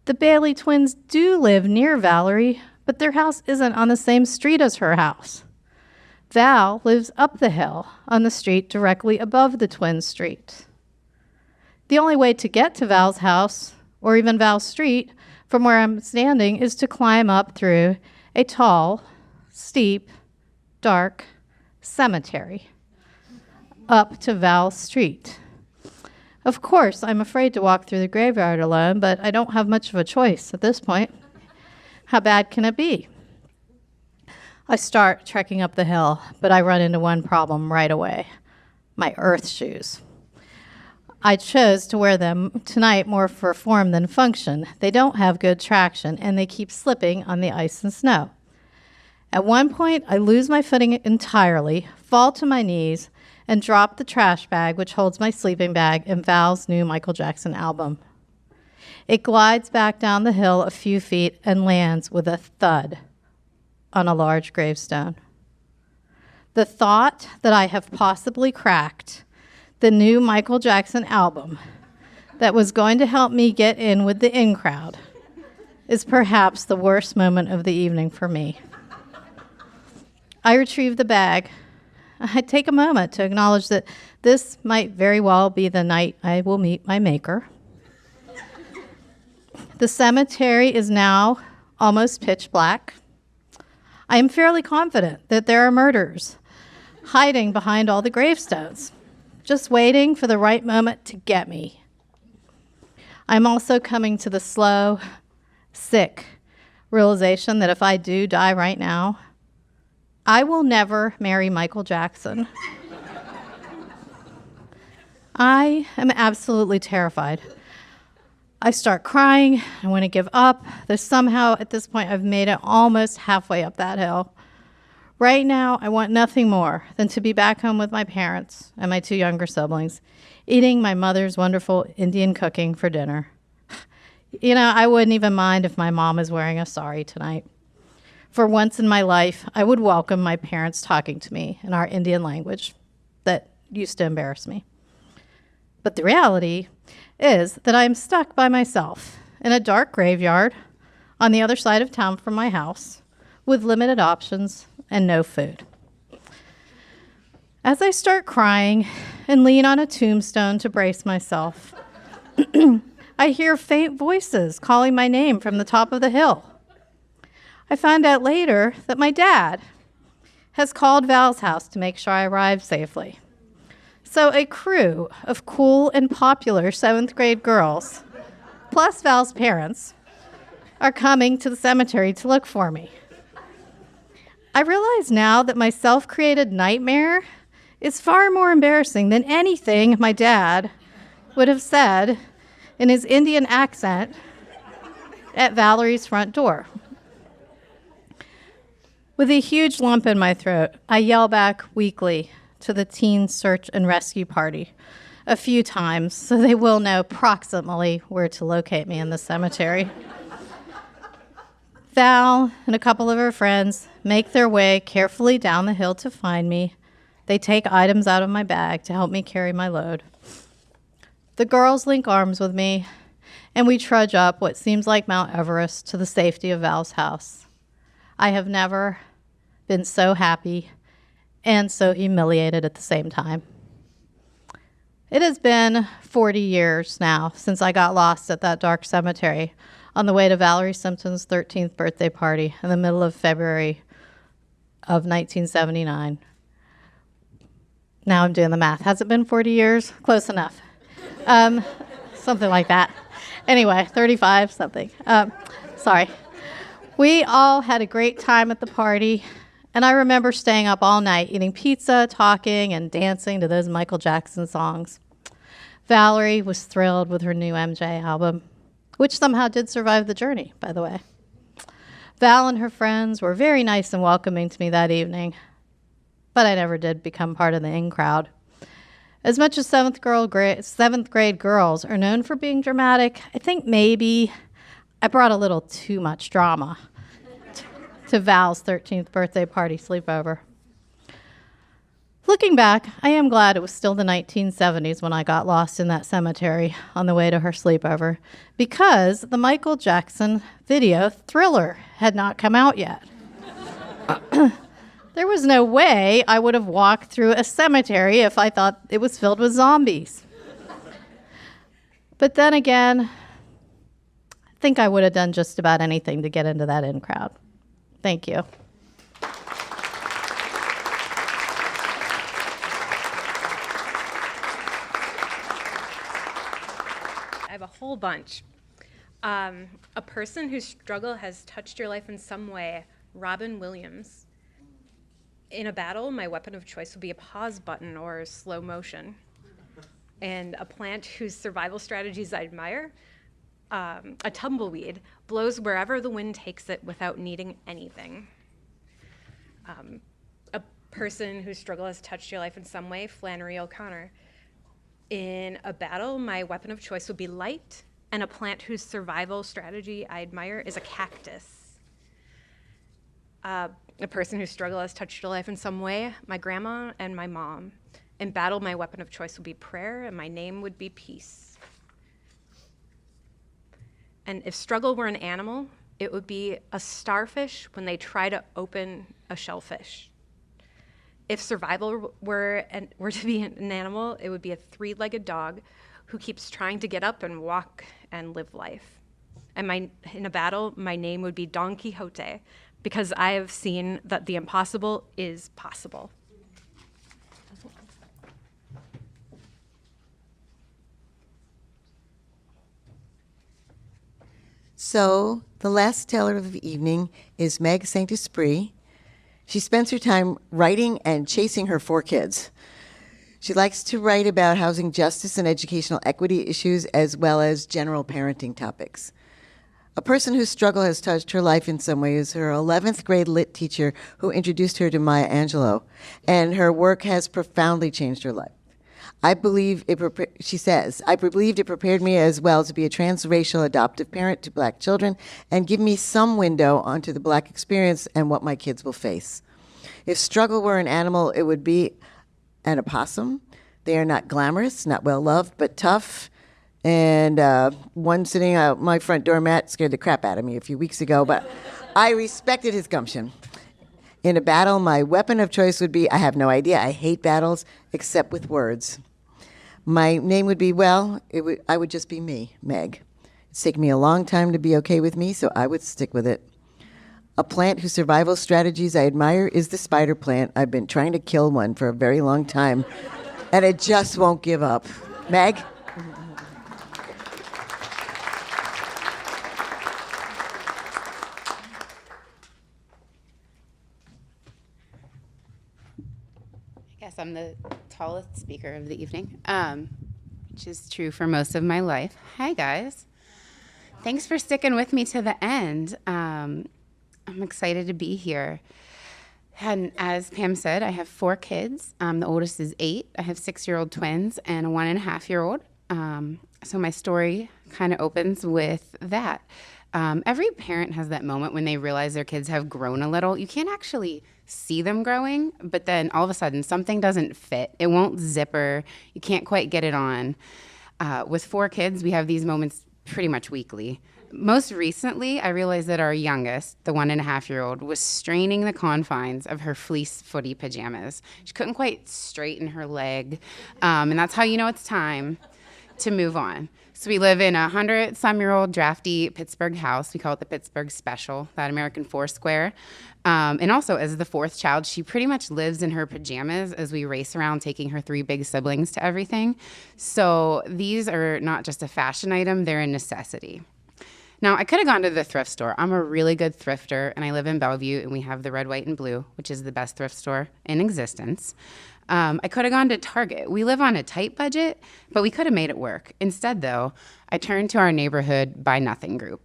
The Bailey twins do live near Valerie, but their house isn't on the same street as her house. Val lives up the hill on the street directly above the twin street. The only way to get to Val's house, or even Val's street, from where I'm standing, is to climb up through a tall, steep, dark cemetery up to Val's street. Of course, I'm afraid to walk through the graveyard alone, but I don't have much of a choice at this point. How bad can it be? I start trekking up the hill, but I run into one problem right away: my earth shoes. I chose to wear them tonight more for form than function. They don't have good traction, and they keep slipping on the ice and snow. At one point, I lose my footing entirely, fall to my knees, and drop the trash bag which holds my sleeping bag and Val's new Michael Jackson album. It glides back down the hill a few feet and lands with a thud on a large gravestone. The thought that I have possibly cracked the new Michael Jackson album that was going to help me get in with the in crowd is perhaps the worst moment of the evening for me. I retrieve the bag. I take a moment to acknowledge that this might very well be the night I will meet my maker. The cemetery is now almost pitch black. I am fairly confident that there are murderers hiding behind all the gravestones, just waiting for the right moment to get me. I'm also coming to the slow, sick realization that if I do die right now, I will never marry Michael Jackson. I am absolutely terrified. I start crying. I want to give up. There's somehow, at this point, I've made it almost halfway up that hill. Right now, I want nothing more than to be back home with my parents and my two younger siblings, eating my mother's wonderful Indian cooking for dinner. You know, I wouldn't even mind if my mom is wearing a sari tonight. For once in my life, I would welcome my parents talking to me in our Indian language that used to embarrass me. But the reality is that I'm stuck by myself in a dark graveyard on the other side of town from my house with limited options and no food. As I start crying and lean on a tombstone to brace myself, I hear faint voices calling my name from the top of the hill. I find out later that my dad has called Val's house to make sure I arrive safely. So a crew of cool and popular 7th grade girls, plus Val's parents, are coming to the cemetery to look for me. I realize now that my self-created nightmare is far more embarrassing than anything my dad would have said in his Indian accent at Valerie's front door. With a huge lump in my throat, I yell back weakly to the teen search and rescue party a few times so they will know approximately where to locate me in the cemetery. Val and a couple of her friends make their way carefully down the hill to find me. They take items out of my bag to help me carry my load. The girls link arms with me, and we trudge up what seems like Mount Everest to the safety of Val's house. I have never been so happy and so humiliated at the same time. It has been 40 years now since I got lost at that dark cemetery on the way to Valerie Simpson's 13th birthday party in the middle of February of 1979. Now I'm doing the math. Has it been 40 years? Close enough. Something like that. Anyway, 35 something. Sorry. We all had a great time at the party, and I remember staying up all night eating pizza, talking, and dancing to those Michael Jackson songs. Valerie was thrilled with her new MJ album, which somehow did survive the journey, by the way. Val and her friends were very nice and welcoming to me that evening, but I never did become part of the in crowd. As much as 7th grade girls are known for being dramatic, I think maybe I brought a little too much drama to Val's 13th birthday party sleepover. Looking back, I am glad it was still the 1970s when I got lost in that cemetery on the way to her sleepover, because the Michael Jackson video Thriller had not come out yet. There was no way I would have walked through a cemetery if I thought it was filled with zombies. But then again, I think I would have done just about anything to get into that in crowd. Thank you. I have a whole bunch. A person whose struggle has touched your life in some way, Robin Williams. In a battle, my weapon of choice would be a pause button or slow motion. And a plant whose survival strategies I admire, a tumbleweed, blows wherever the wind takes it without needing anything. A person whose struggle has touched your life in some way, Flannery O'Connor. In a battle, my weapon of choice would be light, and a plant whose survival strategy I admire is a cactus. A person whose struggle has touched your life in some way, my grandma and my mom. In battle, my weapon of choice would be prayer, and my name would be peace. And if struggle were an animal, it would be a starfish when they try to open a shellfish. If survival were to be an animal, it would be a three-legged dog who keeps trying to get up and walk and live life. And in a battle, my name would be Don Quixote, because I have seen that the impossible is possible. So the last teller of the evening is Meg Saint-Esprit. She spends her time writing and chasing her 4 kids. She likes to write about housing justice and educational equity issues, as well as general parenting topics. A person whose struggle has touched her life in some way is her 11th grade lit teacher who introduced her to Maya Angelou, and her work has profoundly changed her life. I believe she says, I believed it prepared me as well to be a transracial adoptive parent to Black children and give me some window onto the Black experience and what my kids will face. If struggle were an animal, it would be an opossum. They are not glamorous, not well-loved, but tough. And one sitting out my front doormat scared the crap out of me a few weeks ago, but I respected his gumption. In a battle, my weapon of choice would be, I have no idea. I hate battles, except with words. My name would be, I would just be me, Meg. It's taken me a long time to be okay with me, so I would stick with it. A plant whose survival strategies I admire is the spider plant. I've been trying to kill one for a very long time, and it just won't give up. Meg? I guess I'm the tallest speaker of the evening, which is true for most of my life. Hi, guys. Thanks for sticking with me to the end. I'm excited to be here. And as Pam said, I have 4 kids. The oldest is 8. I have 6-year-old twins and a 1.5-year-old. So my story kind of opens with that. Every parent has that moment when they realize their kids have grown a little. You can't actually see them growing, but then all of a sudden something doesn't fit. It won't zipper. You can't quite get it on. With 4 kids, we have these moments pretty much weekly. Most recently, I realized that our youngest, the 1.5-year-old, was straining the confines of her fleece footy pajamas. She couldn't quite straighten her leg, and that's how you know it's time to move on. So we live in a 100-some-year-old drafty Pittsburgh house. We call it the Pittsburgh Special, that American Foursquare. And also, as the 4th child, she pretty much lives in her pajamas as we race around taking her 3 big siblings to everything. So these are not just a fashion item, they're a necessity. Now, I could have gone to the thrift store. I'm a really good thrifter, and I live in Bellevue, and we have the Red, White, and Blue, which is the best thrift store in existence. I could have gone to Target. We live on a tight budget, but we could have made it work. Instead, though, I turned to our neighborhood Buy Nothing group.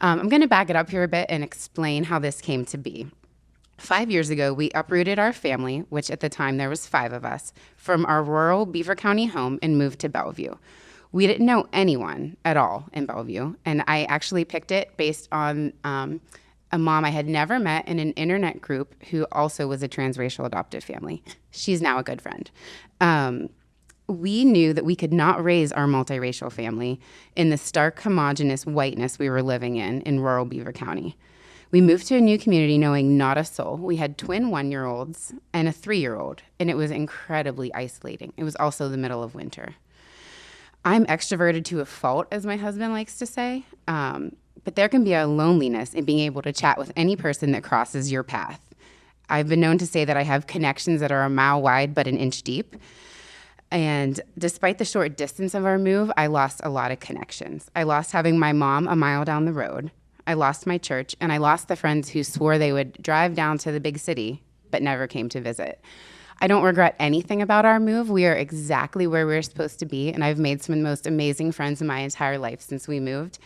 I'm going to back it up here a bit and explain how this came to be. 5 years ago, we uprooted our family, which at the time there was 5 of us, from our rural Beaver County home and moved to Bellevue. We didn't know anyone at all in Bellevue, and I actually picked it based on a mom I had never met in an internet group who also was a transracial adoptive family. She's now a good friend. We knew that we could not raise our multiracial family in the stark homogenous whiteness we were living in rural Beaver County. We moved to a new community knowing not a soul. We had twin 1-year-olds and a 3-year-old, and it was incredibly isolating. It was also the middle of winter. I'm extroverted to a fault, as my husband likes to say, but there can be a loneliness in being able to chat with any person that crosses your path. I've been known to say that I have connections that are a mile wide but an inch deep. And despite the short distance of our move, I lost a lot of connections. I lost having my mom a mile down the road. I lost my church, and I lost the friends who swore they would drive down to the big city but never came to visit. I don't regret anything about our move. We are exactly where we're supposed to be, and I've made some of the most amazing friends in my entire life since we moved,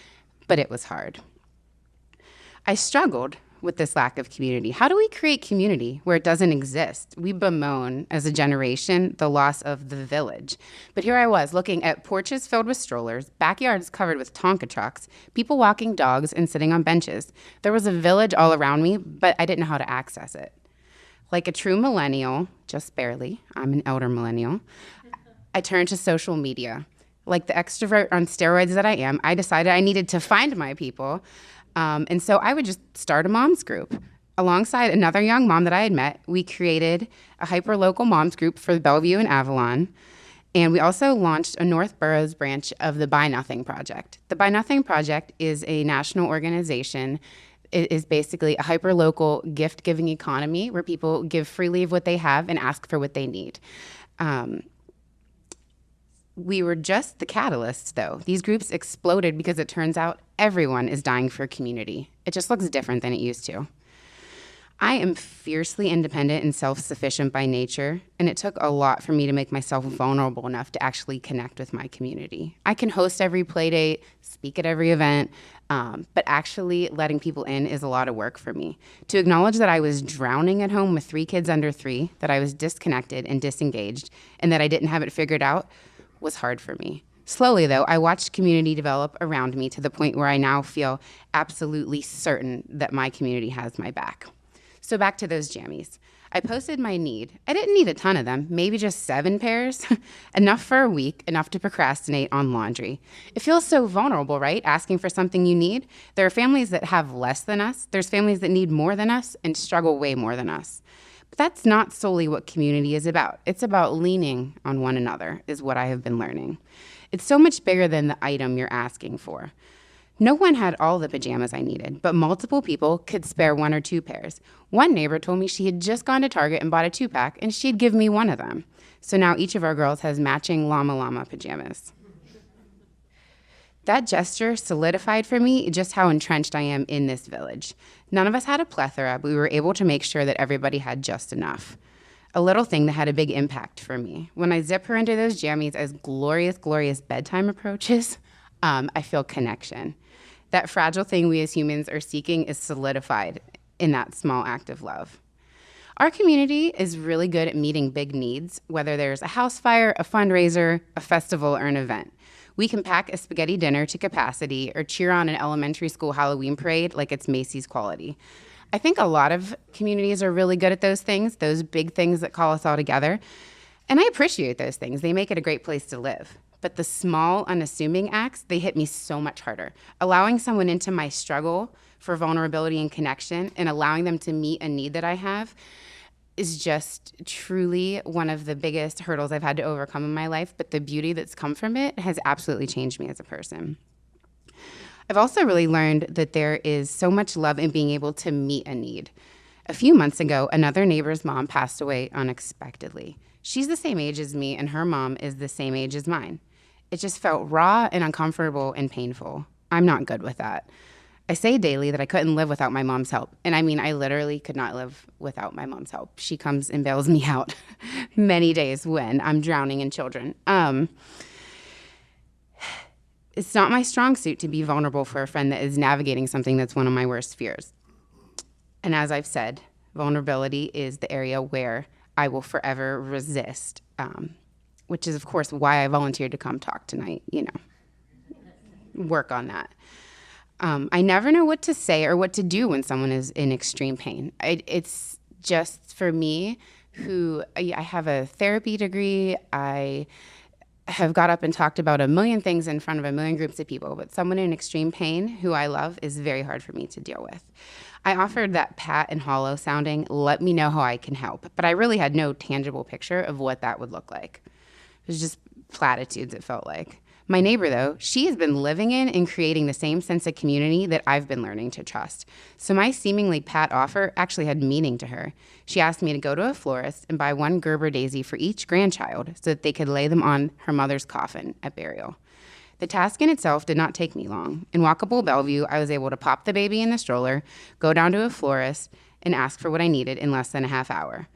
but it was hard. I struggled with this lack of community. How do we create community where it doesn't exist? We bemoan, as a generation, the loss of the village. But here I was, looking at porches filled with strollers, backyards covered with Tonka trucks, people walking dogs and sitting on benches. There was a village all around me, but I didn't know how to access it. Like a true millennial, just barely, I'm an elder millennial, I turned to social media. Like the extrovert on steroids that I am, I decided I needed to find my people. And so I would just start a mom's group. Alongside another young mom that I had met, we created a hyper-local moms group for Bellevue and Avalon. And we also launched a North Boroughs branch of the Buy Nothing Project. The Buy Nothing Project is a national organization. It is basically a hyper-local gift-giving economy where people give freely of what they have and ask for what they need. We were just the catalyst, though. These groups exploded because it turns out everyone is dying for community. It just looks different than it used to. I am fiercely independent and self-sufficient by nature, and it took a lot for me to make myself vulnerable enough to actually connect with my community. I can host every play date, speak at every event, but actually letting people in is a lot of work for me. To acknowledge that I was drowning at home with 3 kids under 3, that I was disconnected and disengaged, and that I didn't have it figured out was hard for me. Slowly, though, I watched community develop around me to the point where I now feel absolutely certain that my community has my back. So back to those jammies. I posted my need. I didn't need a ton of them, maybe just 7 pairs. Enough for a week, enough to procrastinate on laundry. It feels so vulnerable, right? Asking for something you need. There are families that have less than us. There's families that need more than us and struggle way more than us. But that's not solely what community is about. It's about leaning on one another, is what I have been learning. It's so much bigger than the item you're asking for. No one had all the pajamas I needed, but multiple people could spare 1 or 2 pairs. One neighbor told me she had just gone to Target and bought a 2-pack, and she'd give me one of them. So now each of our girls has matching llama llama pajamas. That gesture solidified for me just how entrenched I am in this village. None of us had a plethora, but we were able to make sure that everybody had just enough. A little thing that had a big impact for me. When I zip her into those jammies as glorious, glorious bedtime approaches, I feel connection. That fragile thing we as humans are seeking is solidified in that small act of love. Our community is really good at meeting big needs, whether there's a house fire, a fundraiser, a festival, or an event. We can pack a spaghetti dinner to capacity or cheer on an elementary school Halloween parade like it's Macy's quality. I think a lot of communities are really good at those things, those big things that call us all together. And I appreciate those things. They make it a great place to live. But the small, unassuming acts, they hit me so much harder. Allowing someone into my struggle for vulnerability and connection and allowing them to meet a need that I have is just truly one of the biggest hurdles I've had to overcome in my life. But the beauty that's come from it has absolutely changed me as a person. I've also really learned that there is so much love in being able to meet a need. A few months ago, another neighbor's mom passed away unexpectedly. She's the same age as me, and her mom is the same age as mine. It just felt raw and uncomfortable and painful. I'm not good with that. I say daily that I couldn't live without my mom's help. And I mean, I literally could not live without my mom's help. She comes and bails me out many days when I'm drowning in children. It's not my strong suit to be vulnerable for a friend that is navigating something that's one of my worst fears. And as I've said, vulnerability is the area where I will forever resist, which is, of course, why I volunteered to come talk tonight, work on that. I never know what to say or what to do when someone is in extreme pain. It's just for me, I have a therapy degree. I have got up and talked about a million things in front of a million groups of people, but someone in extreme pain who I love is very hard for me to deal with. I offered that pat and hollow sounding, let me know how I can help, but I really had no tangible picture of what that would look like. It was just platitudes, it felt like. My neighbor, though, she has been living in and creating the same sense of community that I've been learning to trust. So my seemingly pat offer actually had meaning to her. She asked me to go to a florist and buy one Gerber daisy for each grandchild so that they could lay them on her mother's coffin at burial. The task in itself did not take me long. In walkable Bellevue, I was able to pop the baby in the stroller, go down to a florist, and ask for what I needed in less than a half hour.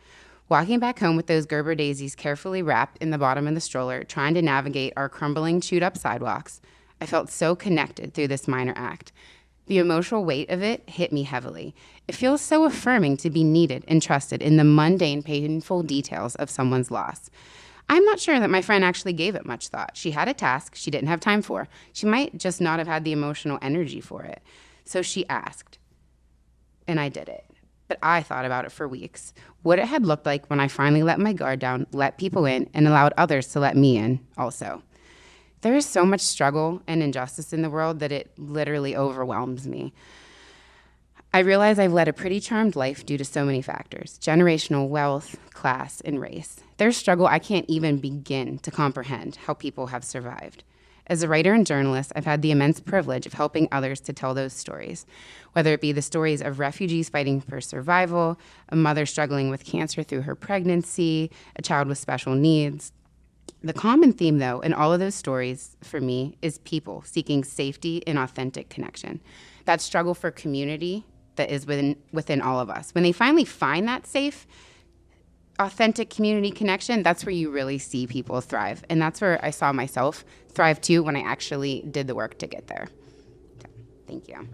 Walking back home with those Gerber daisies carefully wrapped in the bottom of the stroller, trying to navigate our crumbling, chewed-up sidewalks, I felt so connected through this minor act. The emotional weight of it hit me heavily. It feels so affirming to be needed and trusted in the mundane, painful details of someone's loss. I'm not sure that my friend actually gave it much thought. She had a task she didn't have time for. She might just not have had the emotional energy for it. So she asked, and I did it. But I thought about it for weeks. What it had looked like when I finally let my guard down, let people in, and allowed others to let me in also. There is so much struggle and injustice in the world that it literally overwhelms me. I realize I've led a pretty charmed life due to so many factors: generational wealth, class, and race. There's struggle I can't even begin to comprehend how people have survived. As a writer and journalist, I've had the immense privilege of helping others to tell those stories, whether it be the stories of refugees fighting for survival, a mother struggling with cancer through her pregnancy, a child with special needs. The common theme, though, in all of those stories for me is people seeking safety and authentic connection. That struggle for community that is within all of us. When they finally find that safe, authentic community connection, that's where you really see people thrive. And that's where I saw myself thrive too when I actually did the work to get there. So, thank you.